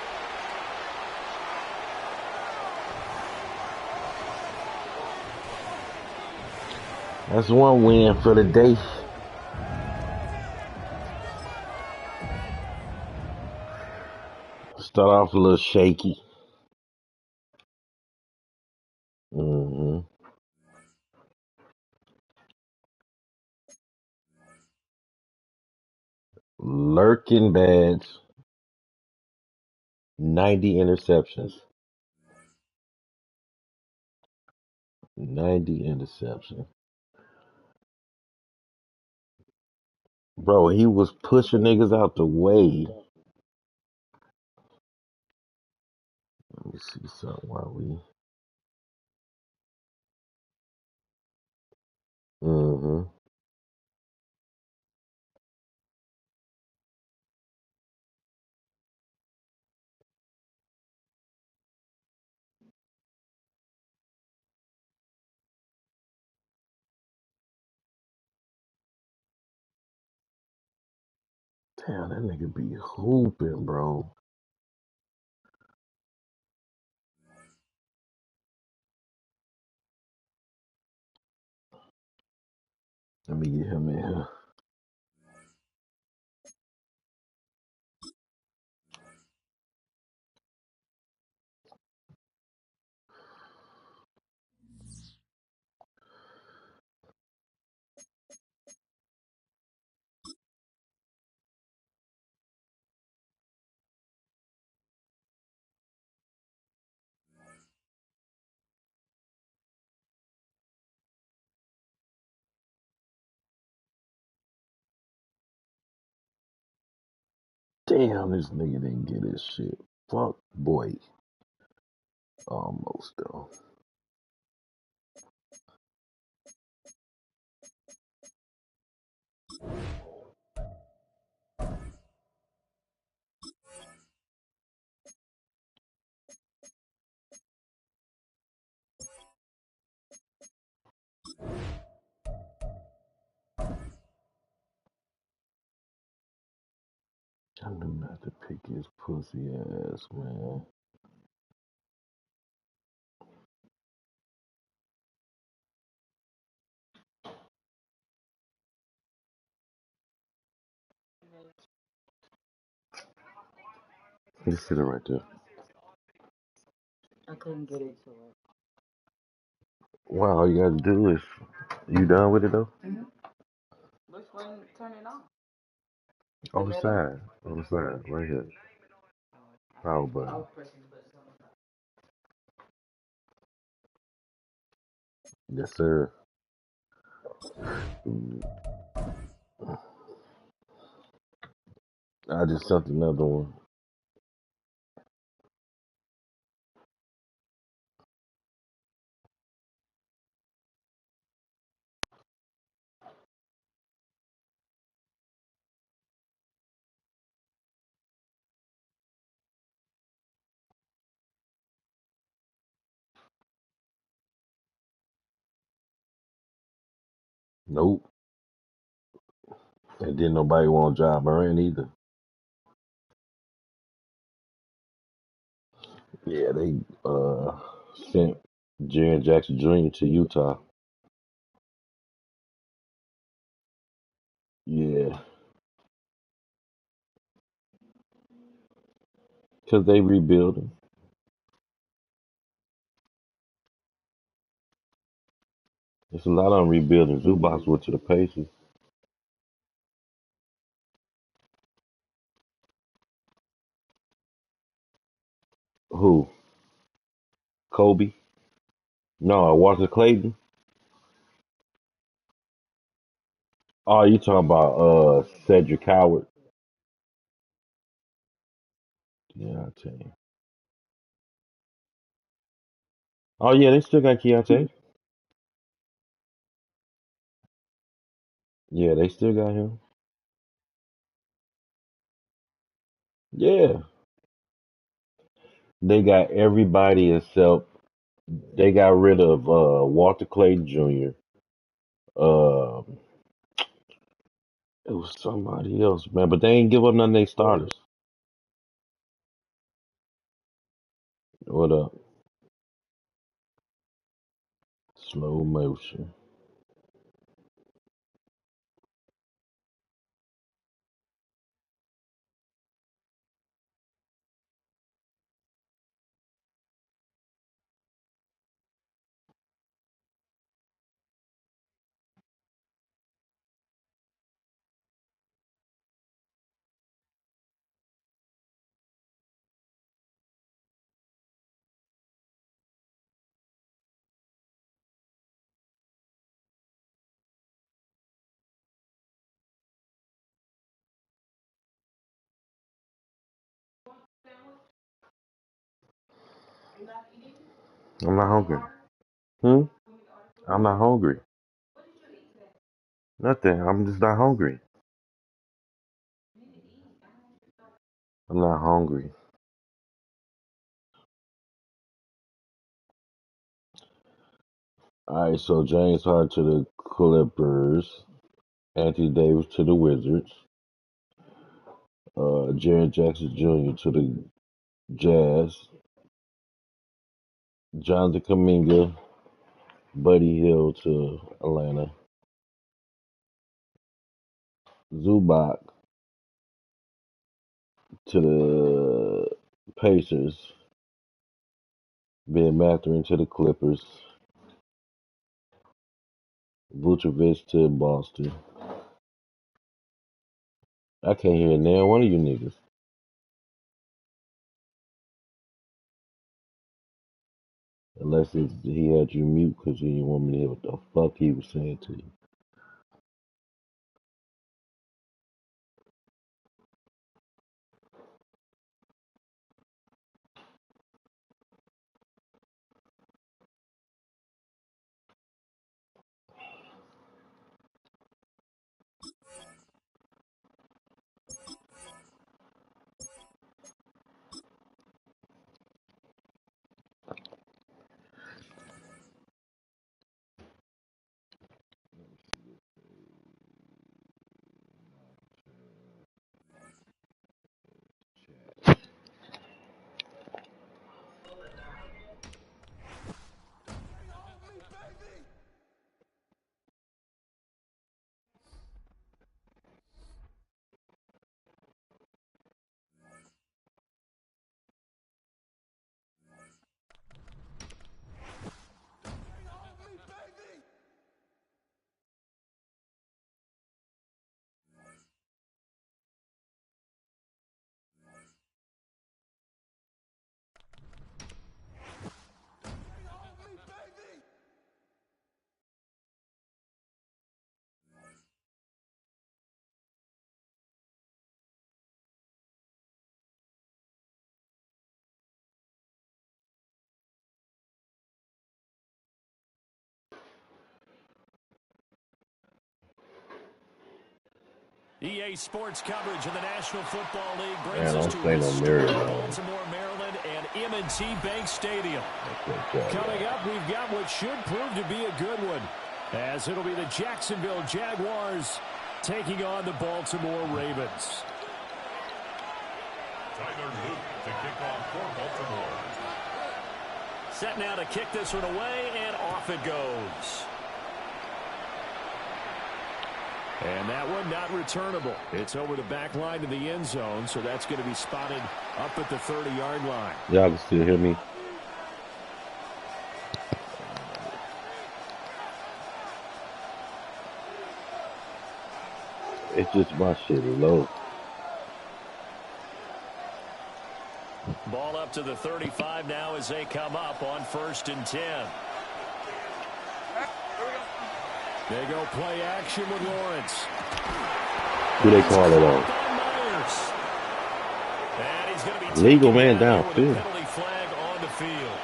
That's one win for the day. Start off a little shaky. Lurking badge. 90 interceptions. 90 interceptions. Bro, he was pushing niggas out the way. Let me see something while we. Mm-hmm. Damn, that nigga be hooping, bro. Let me get him in here. Damn, this nigga didn't get his shit. Fuck, boy. Almost, though. I knew not to pick his pussy ass, man. Just sit it right there. Wow, all you gotta do is. You done with it, though? On the side. On the side, right here. Power button. Yes, sir. Mm, I just sent another one. Nope. And didn't nobody want John Moran either. Yeah, they sent Jaren Jackson Jr. to Utah. Yeah, because they rebuilding. There's a lot of them rebuilding. Zubas went to the Pacers. Who? Kobe? No, Walter Clayton. Oh, you talking about Cedric Howard? Yeah, I tell you. Oh yeah, they still got Keontae. Yeah, they still got him. Yeah, they got everybody except they got rid of Walter Clayton Jr. Uh, it was somebody else, man, but they ain't give up none of their starters. What up? Slow motion. I'm not hungry. I'm not hungry. Nothing. I'm just not hungry. I'm not hungry. All right, so James Harden to the Clippers, Anthony Davis to the Wizards, Jaren Jackson Jr. to the Jazz, Jonathan Kuminga, Buddy Hill to Atlanta, Zubac to the Pacers, Ben Mathurin to the Clippers, Vucevic to Boston. I can't hear now one of you niggas. Unless he had you mute because he didn't want me to hear what the fuck he was saying to you. EA Sports coverage of the National Football League brings Man, us I'm to saying on Mary, historic man. Baltimore, Maryland, and M&T Bank Stadium. Okay, Coming up, we've got what should prove to be a good one, as it'll be the Jacksonville Jaguars taking on the Baltimore Ravens. Tyler Luke to kick off for Baltimore. Set now to kick this one away, and off it goes. And that one not returnable. It's over the back line to the end zone, so that's going to be spotted up at the 30-yard line. Y'all can still hear me? It's just my shit is low. Ball up to the 35 now as they come up on 1st and 10. They go play action with Lawrence. Who they call it on? And he's going to be Legal man downfield. downfield. Penalty flag on the field.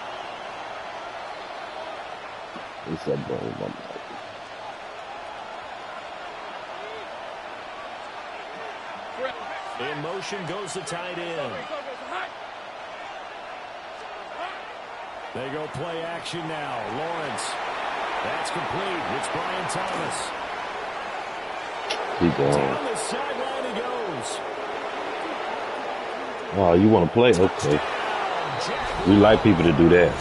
It's a bone. In motion goes the tight end. They go play action now. Lawrence. That's complete. It's Brian Thomas. Keep going. Down the sideline he goes. Oh, you want to play? Okay. We like people to do that.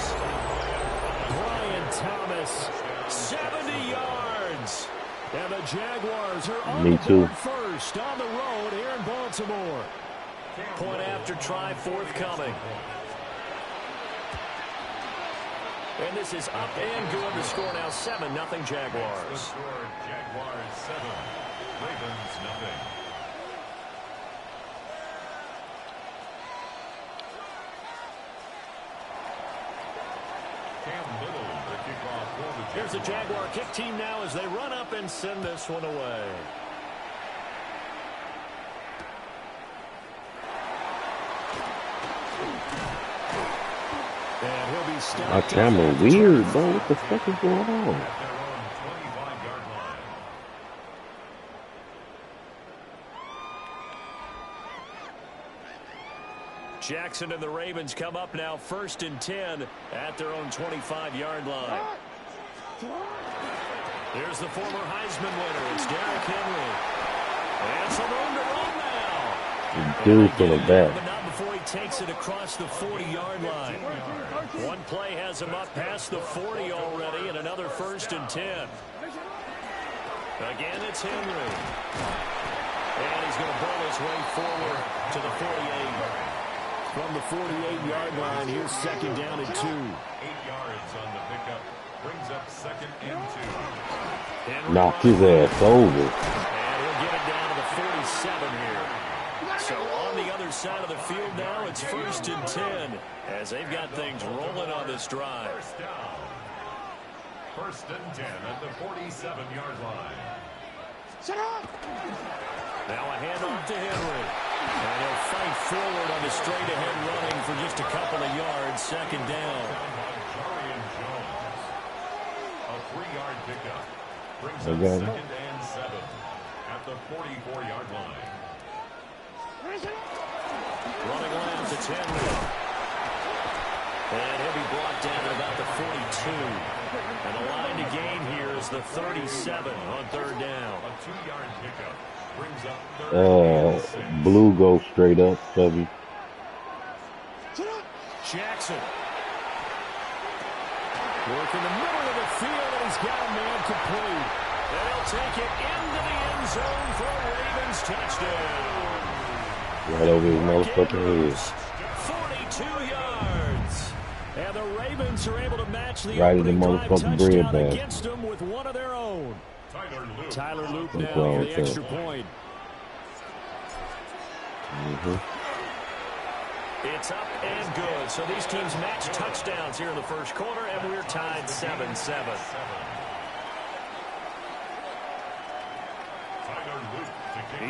Brian Thomas, 70 yards. And the Jaguars are on Me the too. board first on the road here in Baltimore. Point after try forthcoming. And this is up and good. The score now 7-0 Jaguars. The score, Jaguars 7, Ravens 0. Cam Little, the kickoff for the Jaguars. Here's the Jaguar kick team now as they run up and send this one away. And he'll be My stopped. camera weird, bro. What the fuck is going on? Jackson and the Ravens come up now 1st and 10 at their own 25-yard line. Here's the former Heisman winner. It's Derrick Henry. And some room to run now. Dude from the back. But not before he takes it across the 40-yard line. One play has him up past the 40 already, and another 1st and 10. Again, it's Henry. And he's going to ball his way forward to the 48. From the 48-yard line, here's 2nd down and 2. 8 yards on the pickup. Brings up 2nd and 2. Henry Knock his ass over. And he'll get it down to the 47 here. So on the other side of the field now, it's 1st and 10 as they've got things rolling on this drive. First down. 1st and 10 at the 47-yard line. Now a handoff to Henry. And he'll fight forward on the straight-ahead running for just a couple of yards. 2nd down. A 3-yard pickup. Brings up Okay. 2nd and 7 at the 44-yard line. Running left, it's Henry. And he'll be brought down at about the 42. And the line to gain here is the 37 on 3rd down. A 2-yard pickup. Brings up 3rd and 6. Blue goes straight up, Stubby. Jackson. Working the middle of the field, and he's got a man complete. They'll take it into the end zone for a Ravens touchdown. Right over his motherfucking head. 42 yards. And the Ravens are able to match the Right in the opening drive motherfucking bread touchdown bag. against them with one of their own. Tyler Loop now That's for all the I'm extra point. It's up and good. So these teams match touchdowns here in the first quarter, and we're tied 7-7.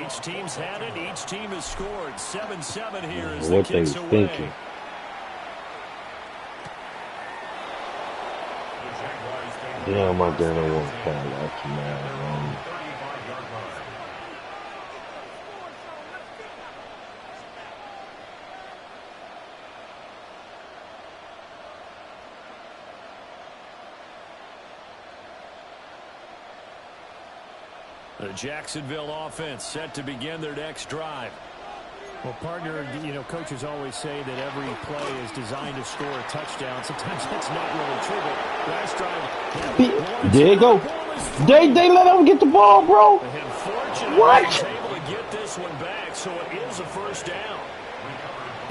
Each team's had it. Each team has scored. 7-7 here as the What they kicks away. thinking? Damn, I didn't want to call action now. The Jacksonville offense set to begin their next drive. Well, partner, you know, coaches always say that every play is designed to score a touchdown. Sometimes that's not really true, but last drive... There you go. They let him get the ball, bro. And fortunately, What? he's able to get this one back, so it is a 1st down.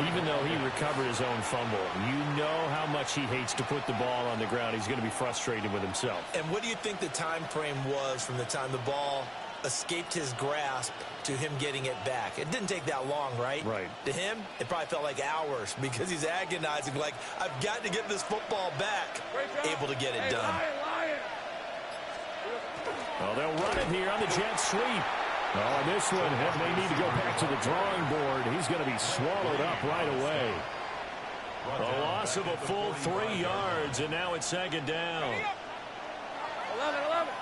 Even though he recovered his own fumble, you know how much he hates to put the ball on the ground. He's going to be frustrated with himself. And what do you think the time frame was from the time the ball escaped his grasp to him getting it back? It didn't take that long, right? Right. To him, it probably felt like hours because he's agonizing, like, I've got to get this football back. Able to get it done. Well, they'll run it here on the jet sweep. Oh, and this one, they need to go back to the drawing board. He's going to be swallowed up right away. A loss of a full 3 yards, and now it's 2nd down. 11.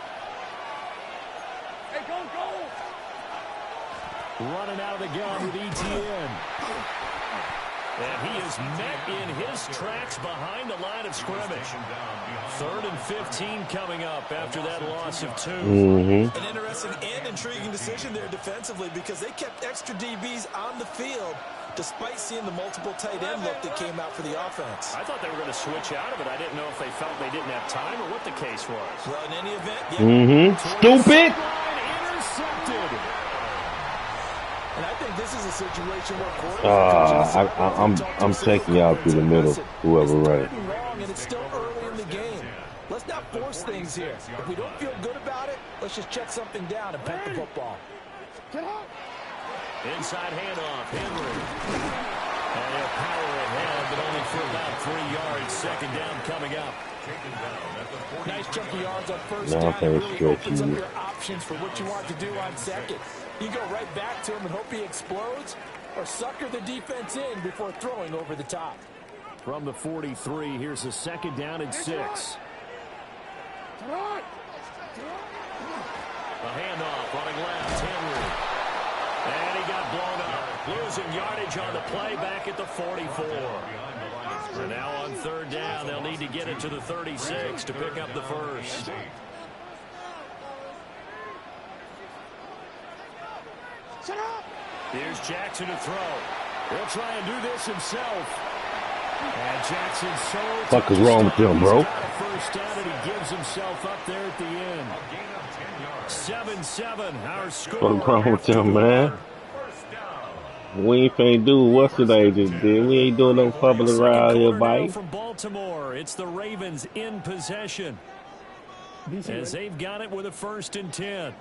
Hey, go. Running out of the gun with ETN. And he is met in his tracks behind the line of scrimmage. 3rd and 15 coming up after that loss of 2. An interesting and intriguing decision there defensively because they kept extra DBs on the field despite seeing the multiple tight end look that came out for the offense. I thought they were going to switch out of it. I didn't know if they felt they didn't have time or what the case was. Well, in any event, Stupid. Intercepted. and I think this is a situation where I'm taking y'all through the middle, whoever right. wrong, and it's still early in the game. Let's not force things here. If we don't feel good about it, let's just check something down and punt the football. Inside handoff, Henry. And he'll power ahead, but only for about 3 yards. 2nd down coming up. Nice chunk of yards on 1st No, I down. can't It really stretch opens up you. your options for what you want to do on 2nd. You go right back to him and hope he explodes, or sucker the defense in before throwing over the top. from the 43. Here's a 2nd down and 6. A handoff running left. Henry. And he got blown up. Losing yardage on the play back at the 44. And now on 3rd down, they'll need to get it to the 36 to pick up the first. Here's Jackson to throw. He'll try and do this himself. And Jackson's so fuck is wrong with them, bro? First down, and he gives himself up there at the end. 7-7, our score. What's wrong with them, man? We ain't finna do what's today just did. We ain't doing no fumbling around here, buddy. From Baltimore, it's the Ravens in possession as they've got it with a 1st and 10.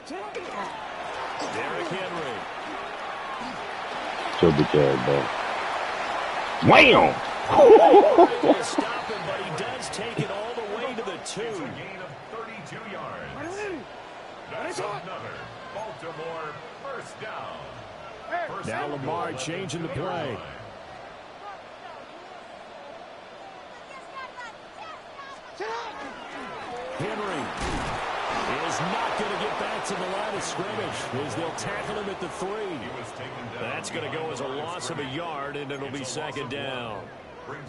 Derrick Henry. So bitch ass back. Wham! Stop him, but he does take it all the way to the 2. It's a gain of 32 yards. That's another Baltimore first down. Now Lamar changing the play. Henry is not going to get back to the line of scrimmage as they'll tackle him at the 3. That's going to go as a loss of a yard, and it'll be 2nd down.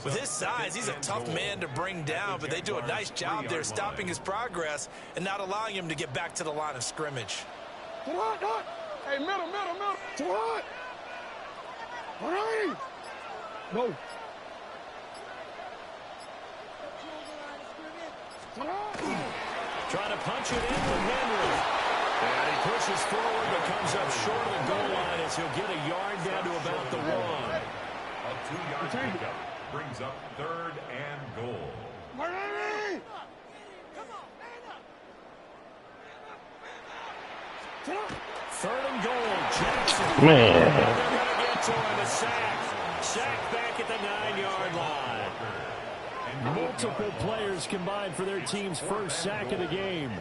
With his size, he's a tough man to bring down, but they do a nice job there stopping his progress and not allowing him to get back to the line of scrimmage. Hey, middle. Too hot. All right. No. Trying to punch it in with Henry. And he pushes forward but comes up short of the goal line as he'll get a yard down to about the 1. A 2-yard pickup brings up 3rd and goal. Marty! 3rd and goal. Jackson. Man. They're going to get to him. A sack. Sack back at the 9-yard line. Multiple players combined for their team's first sack of the game.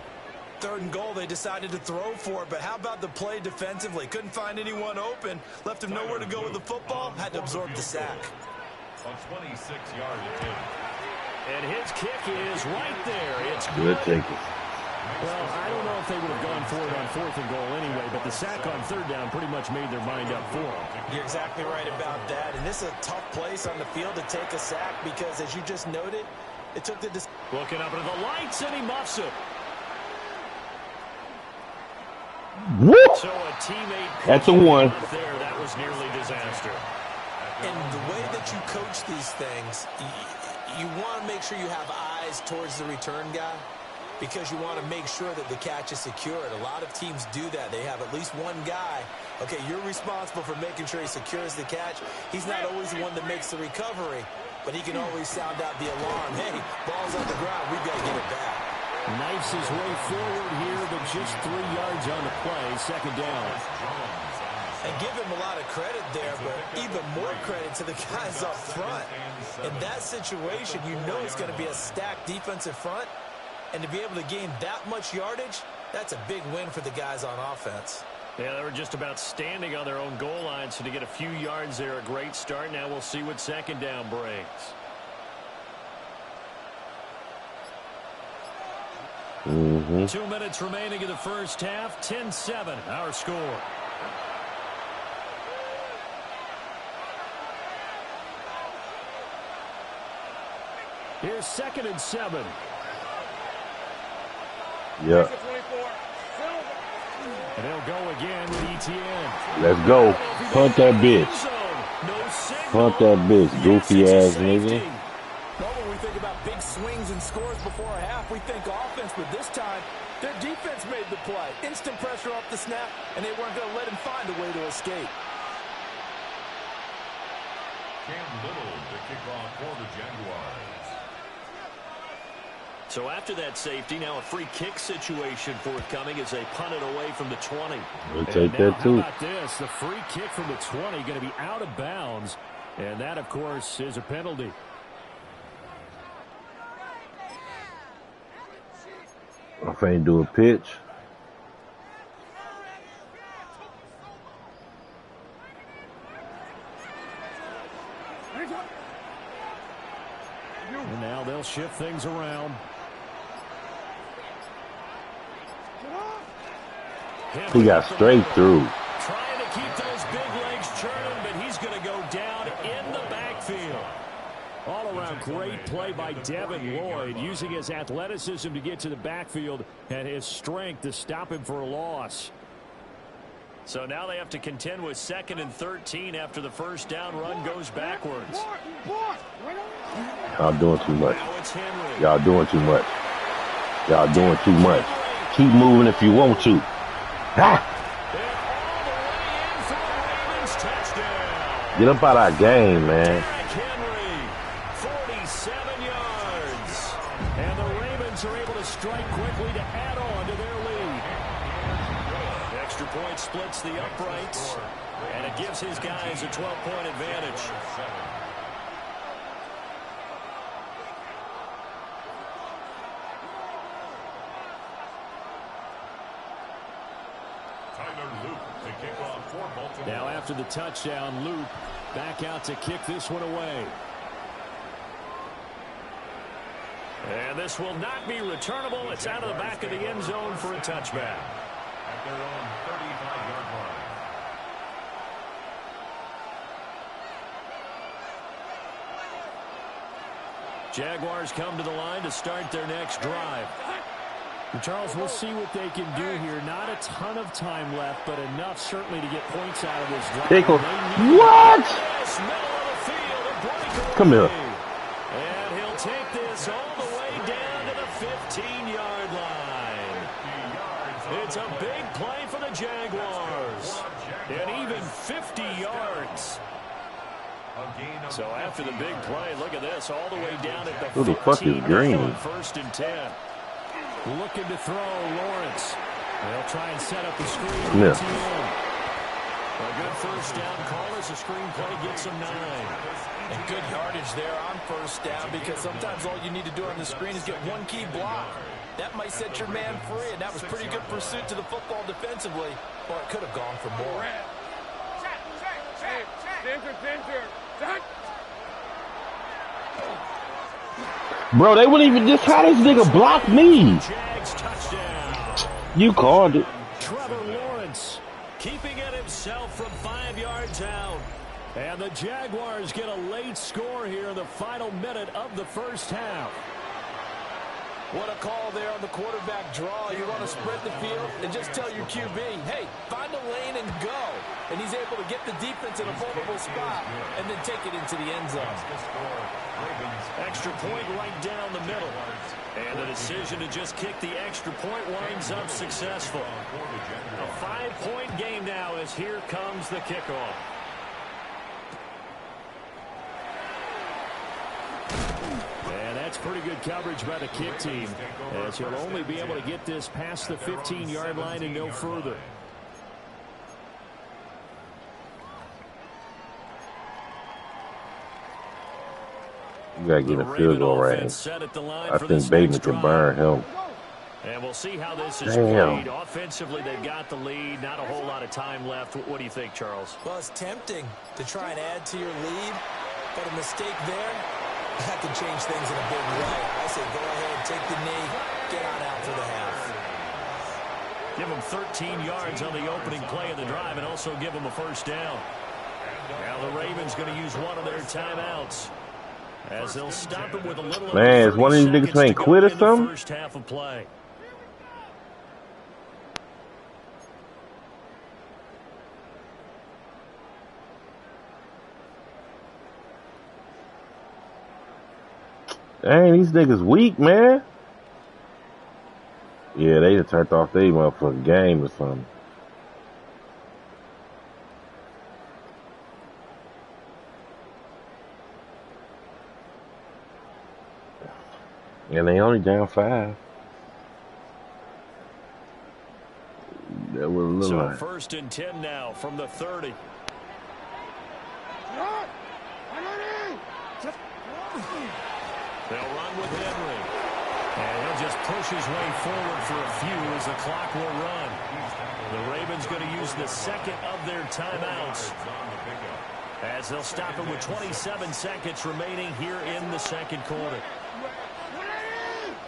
3rd and goal, they decided to throw for it, but how about the play defensively? Couldn't find anyone open, left him nowhere to go with the football, had to absorb the sack. A 26-yard attempt. And his kick is right there. It's Good take it. Well, I don't know if they would have gone for it on 4th and goal anyway, but the sack on 3rd down pretty much made their mind up for them. You're exactly right about that, and this is a tough place on the field to take a sack because, as you just noted, it took the... Looking up into the lights, and he muffs it. Whoop! So a teammate... That's a 1. There, that was nearly disaster. And the way that you coach these things, you want to make sure you have eyes towards the return guy, because you want to make sure that the catch is secured. A lot of teams do that. They have at least one guy. Okay, you're responsible for making sure he secures the catch. He's not always the one that makes the recovery, but he can always sound out the alarm. Hey, ball's on the ground. We've got to get it back. Knifes his way forward here, but just 3 yards on the play. 2nd down. And give him a lot of credit there, but even more credit to the guys up front. In that situation, you know it's going to be a stacked defensive front. And to be able to gain that much yardage, that's a big win for the guys on offense. Yeah, they were just about standing on their own goal line, so to get a few yards there, a great start. Now we'll see what 2nd down brings. Mm-hmm. 2 minutes remaining in the first half. 10-7, our score. Here's 2nd and 7. Yeah. And they'll go again with ETN. Let's go. Punt that bitch. Punt that bitch, goofy ass nigga. Well, when we think about big swings and scores before a half, we think offense, but this time, their defense made the play. Instant pressure off the snap, and they weren't going to let him find a way to escape. Cam Little to kick off for the Jaguars. So after that safety, now a free kick situation forthcoming as they punt it away from the 20. We'll take that too. How about this? The free kick from the 20 going to be out of bounds. And that, of course, is a penalty. I'm finna do a pitch. And now they'll shift things around. He got straight through. Trying to keep those big legs churning, but he's going to go down in the backfield. All around great play by Devin Lloyd, using his athleticism to get to the backfield and his strength to stop him for a loss. So now they have to contend with 2nd and 13 after the first down run goes backwards. Y'all doing too much. Y'all doing too much. Y'all doing too much. Keep moving if you want to. Ha! Get up out of our game, man. 47 yards. And the Ravens are able to strike quickly to add on to their lead. The extra point splits the uprights, and it gives his guys a 12-point advantage. Now after the touchdown, Luke back out to kick this one away. And this will not be returnable. It's out of the back of the end zone for a touchback. At their own 35-yard line. Jaguars come to the line to start their next drive. Charles, we'll see what they can do here. Not a ton of time left, but enough certainly to get points out of this drive. Pickle. What? Come here. And he'll take this all the way down to the 15-yard line. It's a big play for the Jaguars. And even 50 yards. So after the big play, look at this, all the way down at the 15. Who the fuck is Green? 1st and 10. Looking to throw, Lawrence. They'll try and set up the screen. Yeah. A good first down call as the screen play gets him 9. And good yardage there on first down, because sometimes all you need to do on the screen is get one key block. That might set your man free, and that was pretty good pursuit to the football defensively. Or it could have gone for more. Bro, they wouldn't even just how this nigga block me. Jags touchdown. You called it. Trevor Lawrence keeping it himself from 5 yards out. And the Jaguars get a late score here in the final minute of the first half. What a call there on the quarterback draw. You want to spread the field and just tell your QB, hey, find a lane and go. And he's able to get the defense in a vulnerable spot and then take it into the end zone. Extra point right down the middle. And the decision to just kick the extra point winds up successful. A 5-point game now as here comes the kickoff. And that's pretty good coverage by the kick team, as he'll only be able to get this past the 15-yard line and no further. You gotta get a field goal range. I think Bateman can burn him. And we'll see how this is played. Offensively, they've got the lead. Not a whole lot of time left. What do you think, Charles? Well, it's tempting to try and add to your lead, but a mistake there, that can change things in a big way. I say go ahead, take the knee, get on out for the half. Give them 13 yards on the opening play of the drive and also give them a first down. Now the Ravens going to use one of their timeouts, as they'll stop him with a little. Man, is one of these niggas playing quit or something? First half of play. Dang, these niggas weak, man. Yeah, they just turned off their motherfucking game or something. And they only down 5. That was a little So line. 1st and 10 now from the 30. They'll run with Henry. And he'll just push his way forward for a few as the clock will run. The Ravens going to use the second of their timeouts. As they'll stop it with 27 seconds remaining here in the second quarter.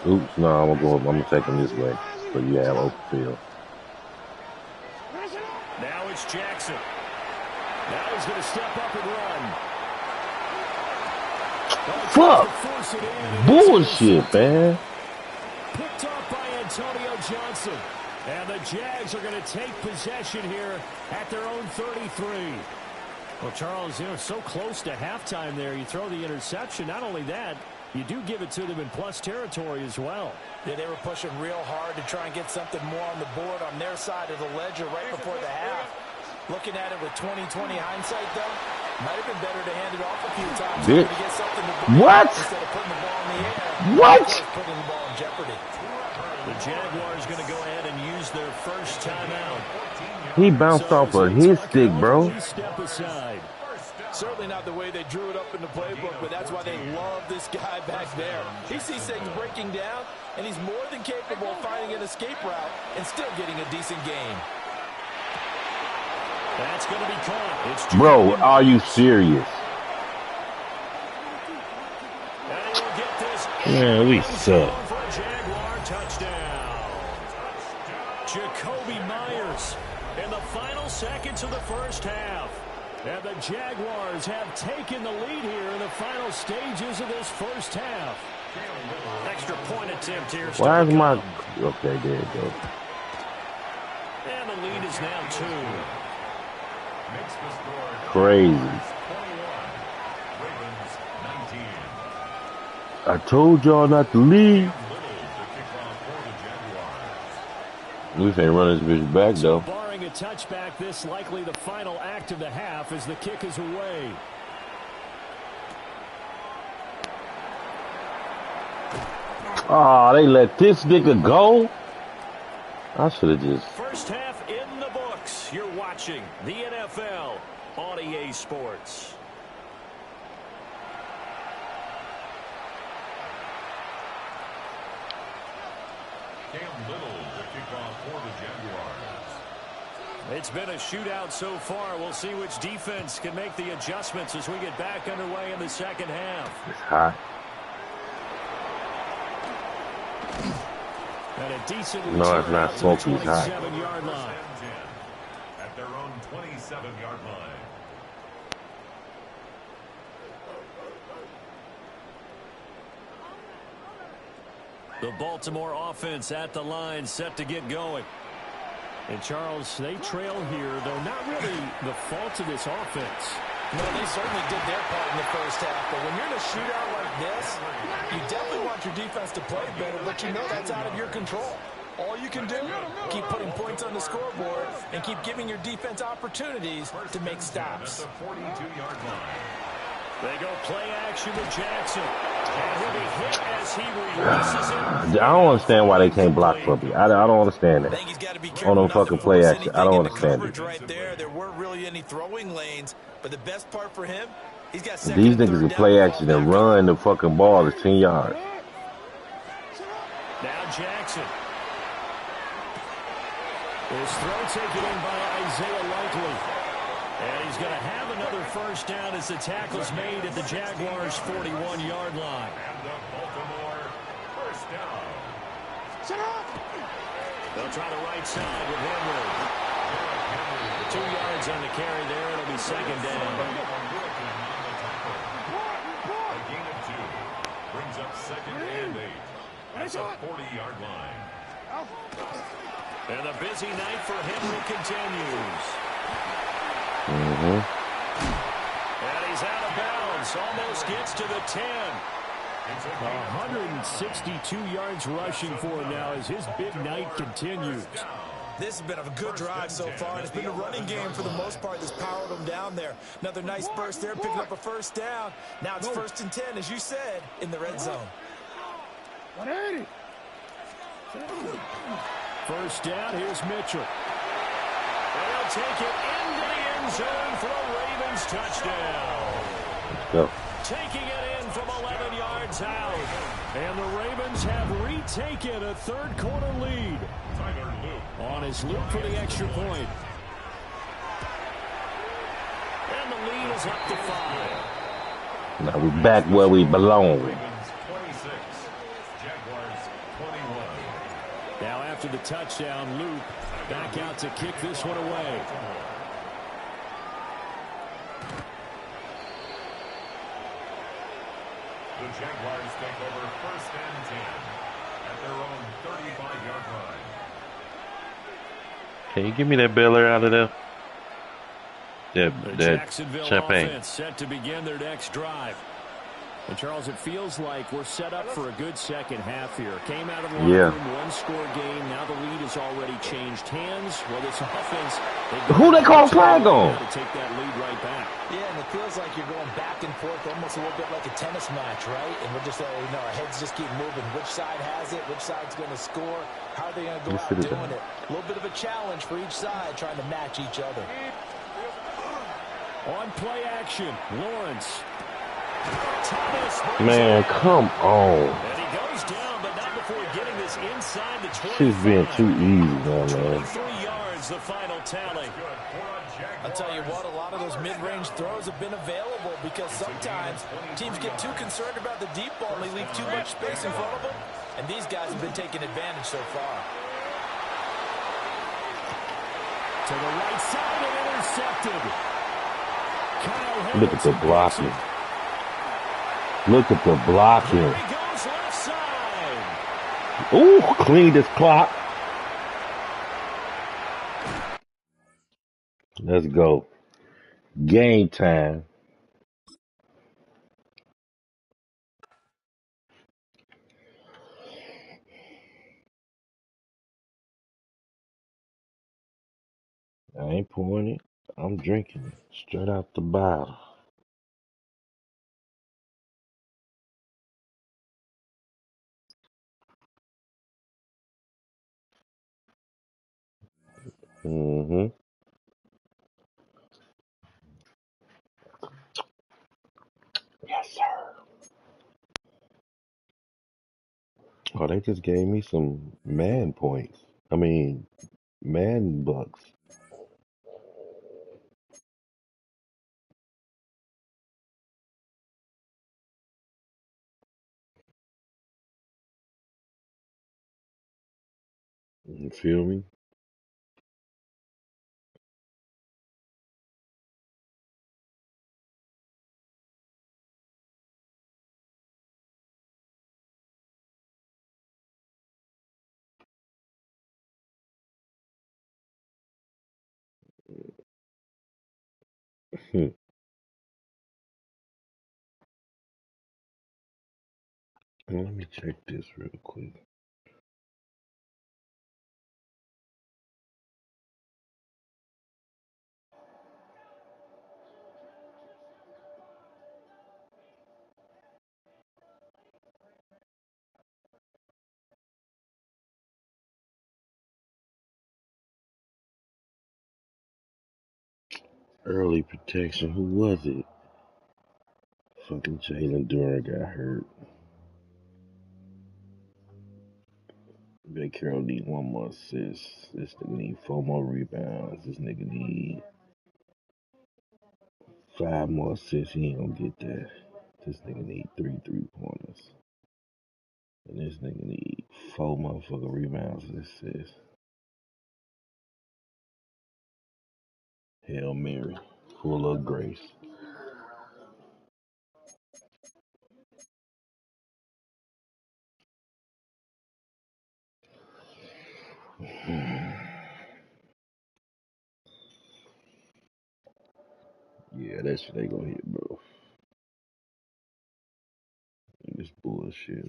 Oops, no, I'm gonna take him this way, so you have open field. Now it's Jackson. Now he's going to step up and run. Fuck! Bullshit, man. Picked off by Antonio Johnson. And the Jags are going to take possession here at their own 33. Well, Charles, so close to halftime there. You throw the interception. Not only that, you do give it to them in plus territory as well. Yeah, they were pushing real hard to try and get something more on the board on their side of the ledger right before the half. Looking at it with 20/20 hindsight, though, might have been better to hand it off a few times to get something to bring what? Instead of putting the ball in the air. What? Putting the ball in jeopardy. The Jaguars going to go ahead and use their first timeout. He bounced off of his stick, bro. Step aside. Certainly not the way they drew it up in the playbook, but that's why they love this guy back there. He sees things breaking down, and he's more than capable of finding an escape route and still getting a decent game. That's going to be caught. Bro, are you serious? Man, we suck. For a Jaguar touchdown. Jacoby Myers in the final seconds of the first half. And the Jaguars have taken the lead here in the final stages of this first half. Extra point attempt here. Why is my... Okay, there you go. And the lead is now 2. Crazy. I told y'all not to leave. We finna run this bitch back, though. Barring a touchback, this likely the final act of the half as the kick is away. Oh, they let this nigga go? I should have just... First half in the books. You're watching the NFL on EA Sports. It's been a shootout so far. We'll see which defense can make the adjustments as we get back underway in the second half. It's hot. And a decent No, it's not smoky. It's hot. 27-yard line. At their own 27-yard line. The Baltimore offense at the line, set to get going. And, Charles, they trail here, though not really the fault of this offense. No, they certainly did their part in the first half. But when you're in a shootout like this, you definitely want your defense to play better, but you know that's out of your control. All you can do, keep putting points on the scoreboard and keep giving your defense opportunities to make stops. They go play action with Jackson. And he'll be hit as he releases it. I don't understand why they can't block for me. I don't understand that. I think he's got to be On them fucking play action. I don't understand it. Right there weren't really any throwing lanes, but the best part for him, he's got these niggas can play action and run the fucking ball to 10 yards. Now Jackson. His throw taken in by Isaiah Likely. And he's going to have another first down as the tackle's made at the Jaguars' 41-yard line. And the Baltimore first down. They'll try the right side with Henry. 2 yards on the carry there. It'll be second down. A gain of 2. Brings up second and 8. That's a 40-yard line. And the busy night for Henry continues. Mm-hmm. And he's out of bounds. Almost gets to the 10. 162 yards rushing for him now as his big night continues. This has been a good drive so far. It's been a running game for the most part that's powered them down there. Another nice burst there, picking up a first down. Now it's 1st and 10, as you said, in the red zone. 180. First down, here's Mitchell. And he'll take it into the end zone for a Ravens touchdown. Let's go. Taking it in from 11 yards out. And the Ravens have retaken a third-quarter lead. On his loop for the extra point. And the lead equals up to 5. Now we're back where we belong. Ravens 26, Jaguars 21. Now after the touchdown, Luke back out to kick this one away. The Jaguars take over 1st and 10 at their own 35-yard line. Can you give me that Bel Air out of there? The That Jacksonville champagne. offense set to begin their next drive. And Charles, it feels like we're set up for a good second half here. Came out of the locker room, one-score game. Now the lead has already changed hands. Well, this offense, Who they call flag on? to take that lead right back. Yeah, and it feels like you're going back and forth, almost a little bit like a tennis match, right? And we're just, our heads just keep moving. Which side has it? Which side's going to score? How are they going to go out doing it? A little bit of a challenge for each side, trying to match each other. On play action, Lawrence. Man, come on. And he goes down, but not before getting this inside the 25. She's being too easy now, man. 23 yards, the final tally. I'll tell you what, a lot of those mid-range throws have been available because sometimes teams get too concerned about the deep ball and they leave too much space in front of them. And these guys have been taking advantage so far. To the right side and intercepted. Look at the blocking. Look at the blocking. Here he goes left side. Ooh, clean this clock. Let's go. Game time. I ain't pouring it. I'm drinking it straight out the bottle. Mm-hmm. Yes, sir. Oh, they just gave me some man points. I mean, man bucks. You feel me? Hmm. Let me check this real quick. Early protection. Who was it? Fucking Jalen Duran got hurt. Big Carroll need one more assist. This nigga need 4 more rebounds. This nigga need 5 more assists. He ain't gonna get that. This nigga need 3 3-pointers. And this nigga need 4 motherfucking rebounds and assists. Hail Mary. Full of grace. Yeah, that shit ain't gonna hit, bro. This bullshit.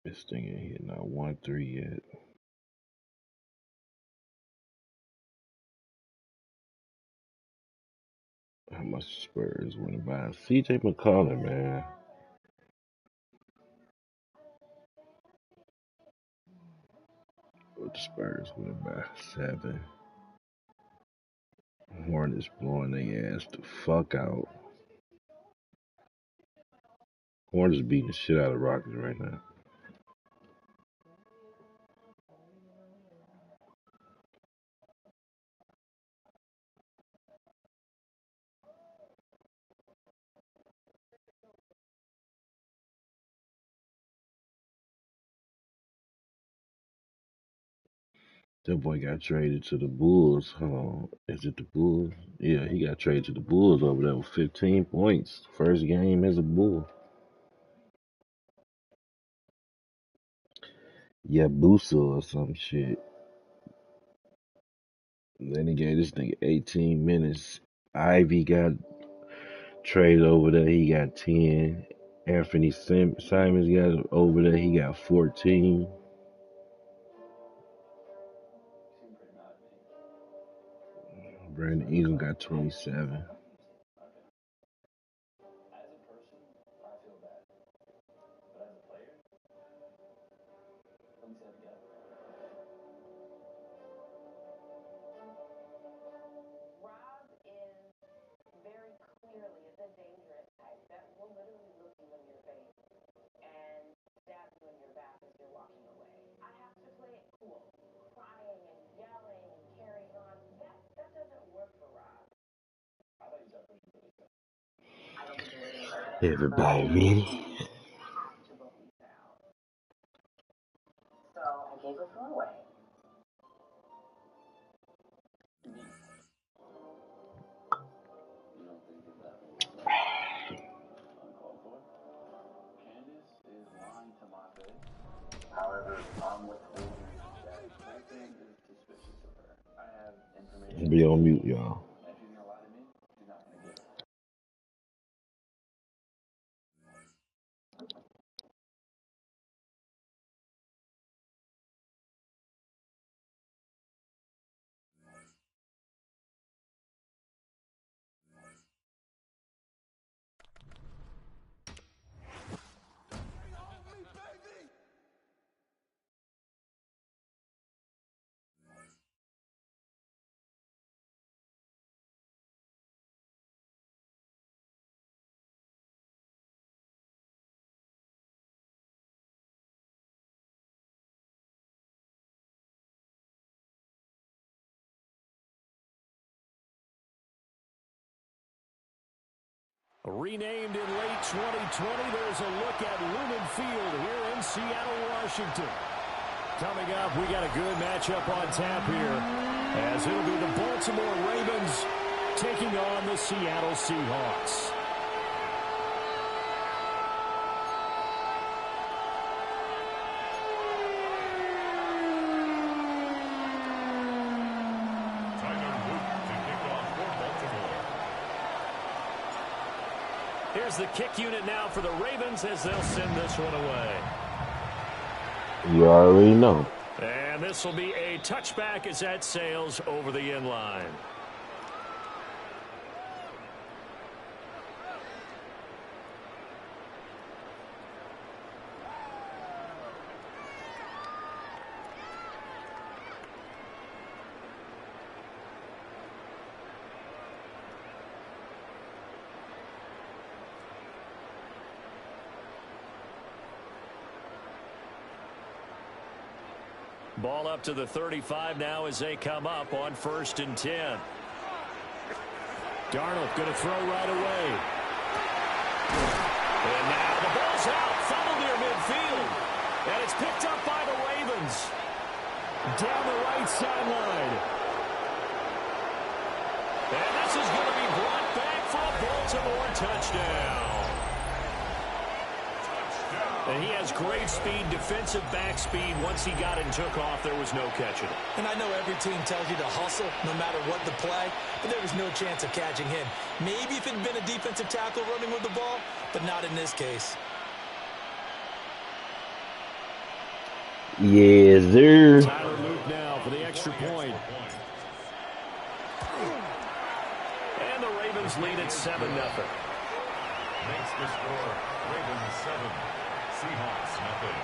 This thing ain't hit not 1-3 yet. How much Spurs winning by? CJ McCollum, man. With the Spurs winning by 7. Hornets blowing their ass the fuck out. Hornets beating the shit out of Rockets right now. That boy got traded to the Bulls. Hold on. Is it the Bulls? Yeah, he got traded to the Bulls over there with 15 points. First game as a Bull. Yeah, Busa or some shit. Then he gave this nigga 18 minutes. Ivy got traded over there. He got 10. Anthony Simons got over there. He got 14. Brandon Ingram got 27. Everybody ready? Be on mute, y'all. Renamed in late 2020, there's a look at Lumen Field here in Seattle, Washington. Coming up, we got a good matchup on tap here, as it'll be the Baltimore Ravens taking on the Seattle Seahawks. Here's the kick unit now for the Ravens as they'll send this one away. You already know. And this will be a touchback as that sails over the end line. Ball up to the 35 now as they come up on 1st and 10. Darnold going to throw right away. And now the ball's out. Fumble near midfield. And it's picked up by the Ravens. Down the right sideline. And this is going to be brought back for a Baltimore touchdown. And he has great speed, defensive back speed. Once he got and took off, there was no catching it. And I know every team tells you to hustle no matter what the play, but there was no chance of catching him. Maybe if it had been a defensive tackle running with the ball, but not in this case. Yes, sir. Tyler Luke now for the extra point. And the Ravens lead at 7-0. Makes the score Ravens 7. Seahawks nothing.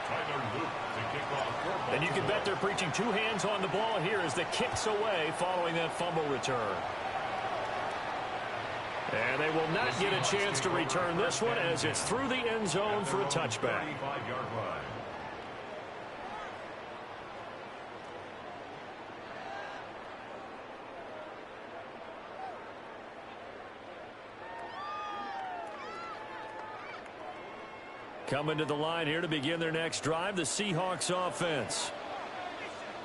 Tyler Luke to kick off. And you can bet they're preaching two hands on the ball here as the kick's away following that fumble return. And they will not get a chance to return this one as it's through the end zone for a touchback. Coming to the line here to begin their next drive, the Seahawks offense.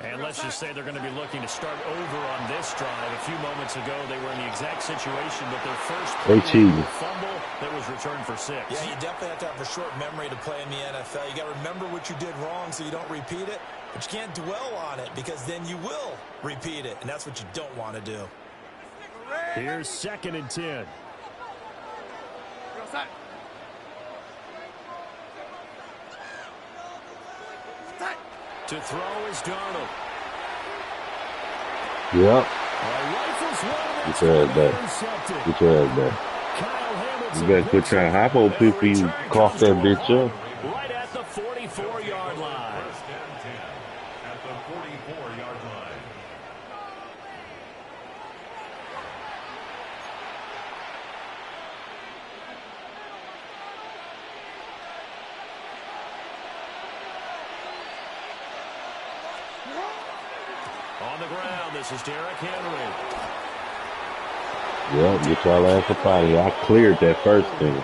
And let's just say they're going to be looking to start over on this drive. A few moments ago, they were in the exact situation, but their first play was a fumble that was returned for 6. Yeah, you definitely have to have a short memory to play in the NFL. You got to remember what you did wrong so you don't repeat it, but you can't dwell on it because then you will repeat it, and that's what you don't want to do. Here's 2nd and 10. To throw is Darnold. Yep. Get your ass back. Get your ass back. You better quit trying to hop on people. You cough that bitch up. Right at the 44-yard line. First and 10 at the 44-yard line. On the ground, this is Derrick Henry. Yep, get y'all ass up out of here. I cleared that first thing. And all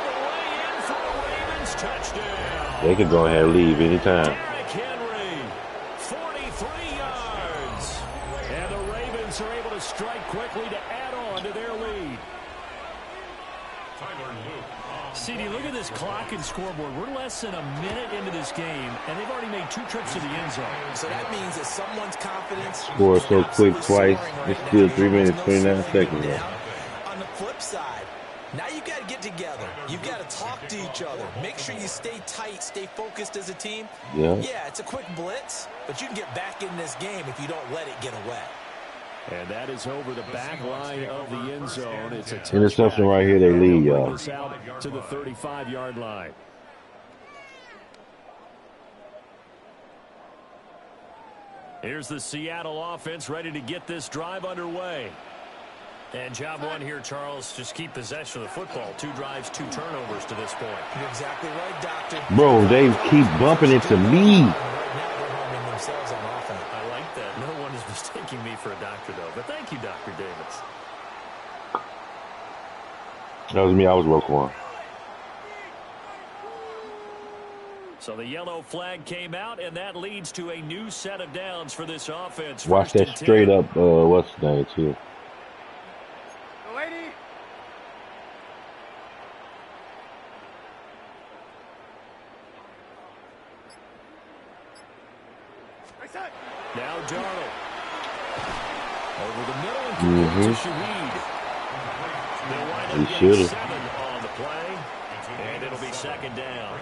the way in for a Ravens touchdown. They can go ahead and leave anytime. Derrick Henry, 43 yards. And the Ravens are able to strike quickly to add on to their lead. CD, look at this clock and scoreboard. We're less than a minute into this game, and they've already made 2 trips to the end zone. So that means that someone's confidence Score so quick twice. It's still 3 minutes, 29 seconds left. On the flip side, now you got to get together. You got to talk to each other. Make sure you stay tight, stay focused as a team. Yeah. Yeah, it's a quick blitz, but you can get back in this game if you don't let it get away. And that is over the back line of the end zone. It's a interception right here. They lead, y'all. Out to the 35-yard line. Here's the Seattle offense ready to get this drive underway. And job one here, Charles, just keep possession of the football. 2 drives, 2 turnovers to this point. You're exactly right, Doctor. Bro, they keep bumping into me. Right now they're harming themselves on offense. I like that. No one is mistaking me for a doctor, though. But thank you, Dr. Davis. That was me. I was Roquan. So the yellow flag came out, and that leads to a new set of downs for this offense. Watch that straight up, what's the name, too. Now Darnold. Over the middle and to Shaheed. They'll wind up getting 7 on the play, and it'll be 2nd down.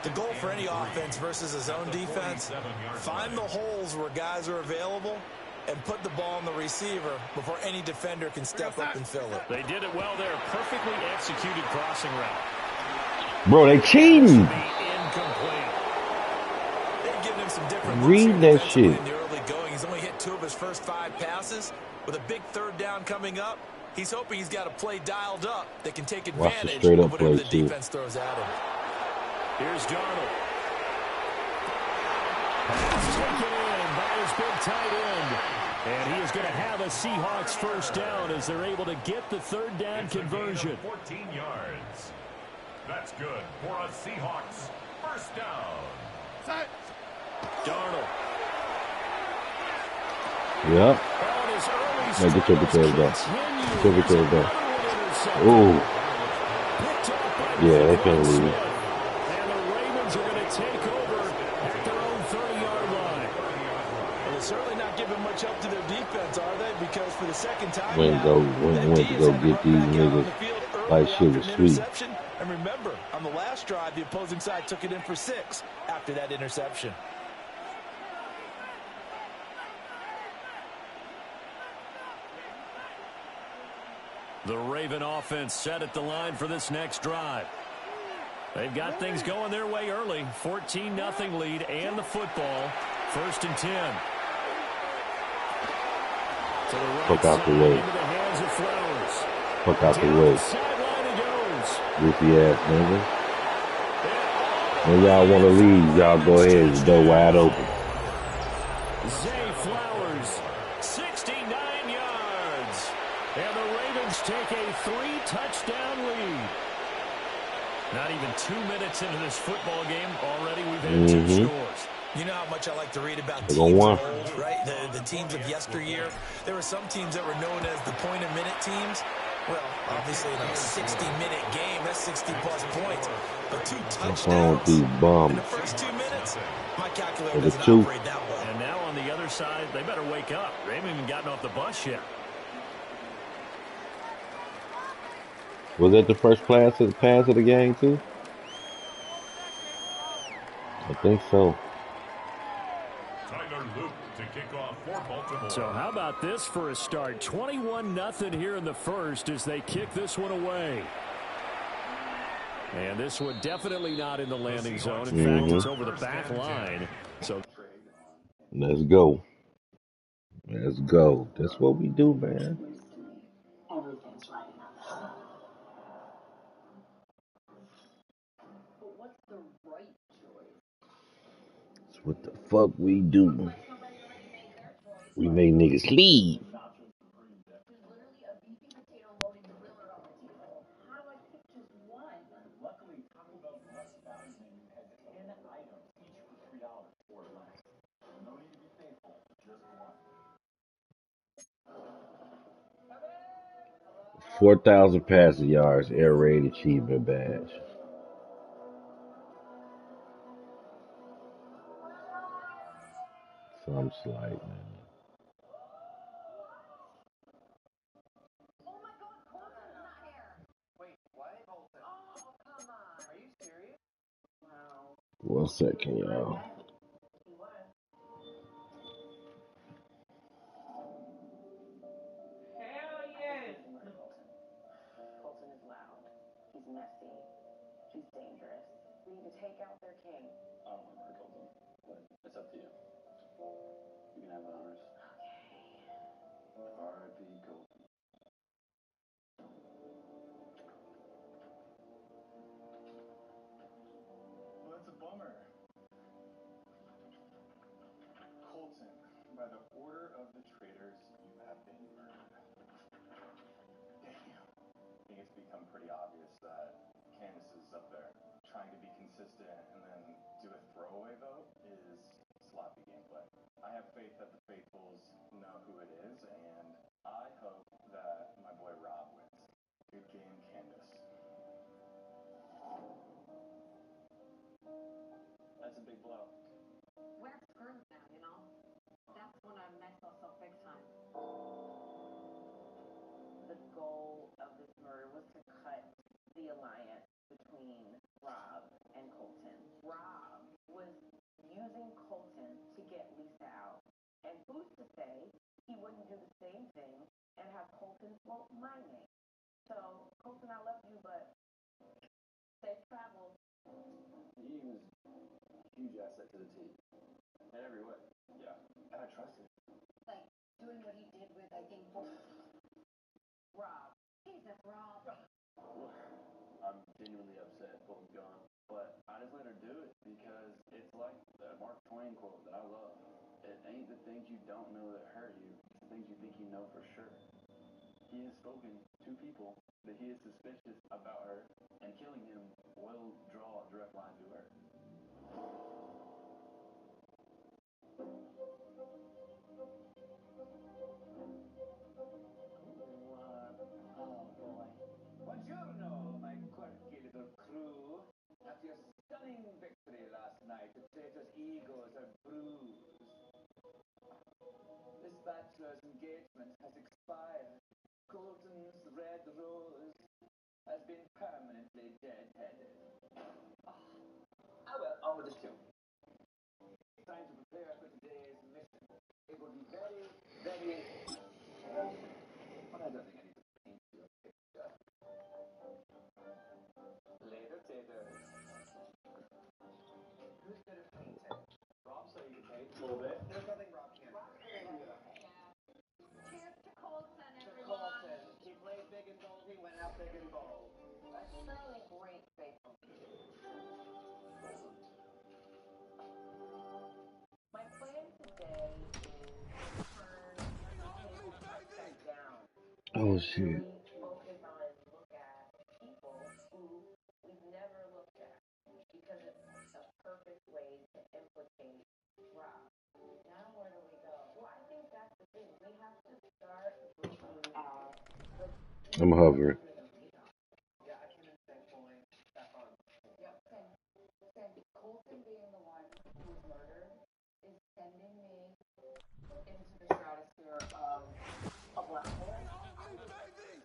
The goal for any offense versus a zone defense, find the holes where guys are available and put the ball on the receiver before any defender can step up and fill it. They did it well there. Perfectly executed crossing route. Bro, they cheating. Incomplete. They've given him some different read that shit. In the early going. He's only hit 2 of his first 5 passes. With a big 3rd down coming up, he's hoping he's got a play dialed up that can take advantage of whatever the defense throws at him. Here's Darnold. Pass taken in by his big tight end. And he is going to have a Seahawks first down as they're able to get the 3rd down conversion. 14 yards. That's good for a Seahawks first down. Darnold. Yep. Now get your potato back. Get your potato back. Ooh. Yeah, they can't leave. And the Ravens are going to take over at their own 30-yard line. Well, they're certainly not giving much up to their defense, are they? Because for the 2nd time Went to go get these niggas like shit was sweet. And remember, on the last drive, the opposing side took it in for 6 after that interception. The Raven offense set at the line for this next drive. They've got things going their way early. 14-0 lead and the football. 1st and 10. To the right Look out the side, way. into the hands of Flowers. Fuck out the Down way. the sideline he goes. Goofy ass nigga. When y'all want to leave, y'all go ahead. It's the door wide open. Zay Flowers, 69 yards. And the Ravens take a 3-touchdown lead. Not even 2 minutes into this football game, already we've had two scores. You know how much I like to read about They teams gonna of old, right? The teams of yesteryear. There were some teams that were known as the point-a-minute teams. Well, obviously in a 60-minute game, that's 60-plus points. But 2 touchdowns these bums. in the first 2 minutes? My calculator For the doesn't two. operate that well. And now on the other side, they better wake up. They haven't even gotten off the bus yet. Was that the first pass of the game too? I think so. Tyler Luke to kick off for Baltimore. So how about this for a start? 21-0 here in the first as they kick this one away. And this one definitely not in the landing zone. In fact, it's over the back line. So Let's go. Let's go. That's what we do, man. Everything's right enough. But what's the right choice? That's what the fuck we do. We make niggas leave. $4,000 passing yards, air raid achievement badge. Some slight, man. Oh my God, Colton's not here. Wait, what? Colton? Oh, come on. Are you serious? Wow. 1 second, y'all. Hell yes. Colton is loud. He's messy. He's dangerous. We need to take out their king. I don't want to murder Colton, but it's up to you. You can have ours. Okay. R.I.P. Colton. Well, that's a bummer. Colton, by the order of the traitors, you have been murdered. Damn. I think it's become pretty obvious that Candace is up there trying to be consistent and then do a throwaway vote is sloppy gameplay. I have faith that the faithfuls know who it is, and I hope that my boy Rob wins. Good game, Candace. That's a big blow. We're screwed now, you know? That's when I messed us up big time. The goal of this murder was to cut the alliance between Rob and Colton. Rob was using Colton to get Lisa out. And who's to say he wouldn't do the same thing and have Colton float my name? So, Colton, I love you, but safe travels. He was a huge asset to the team. In every way. Yeah. And I trust him. Like, doing what he did with, I think, Rob. Jesus, Rob. I'm genuinely upset Colton's gone. But I just let her do it because it's like that Mark Twain quote that I love. It ain't the things you don't know that hurt you. It's the things you think you know for sure. He has spoken to people that he is suspicious about her, and killing him will draw a direct line to her. Oh boy. Buongiorno, my quirky little crew. After your stunning victory last night, the traitors' egos are bruised. This bachelor's engagement has expired. Colton's red rose has been permanently dead-headed. Well, on with the show. It's time to prepare for today's mission. It will be very, very... But I don't think I need to paint you a picture. Later, taters. Who's good at painting? Rob said you can paint a little bit. There's nothing Rob can't do. Cheers to Colton, To everyone. Colton. He played big in gold, he Oh shit. Focus on look at people who we've never looked at because it's the perfect way to implicate Rob. Now where do we go? Well, I think that's the thing. We have to start looking at the I'm hovering. Yeah, I came in saying fully back on. Yep, same. Colton being the one who was murdered is sending me into the stratosphere of a black hole. I'm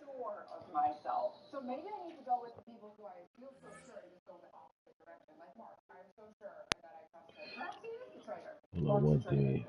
sure of myself. So maybe I need to go with the people who I feel so sure and just go the opposite direction. Like Mark, I'm so sure that I trust him. Perhaps he is the traitor. Hold on one thing.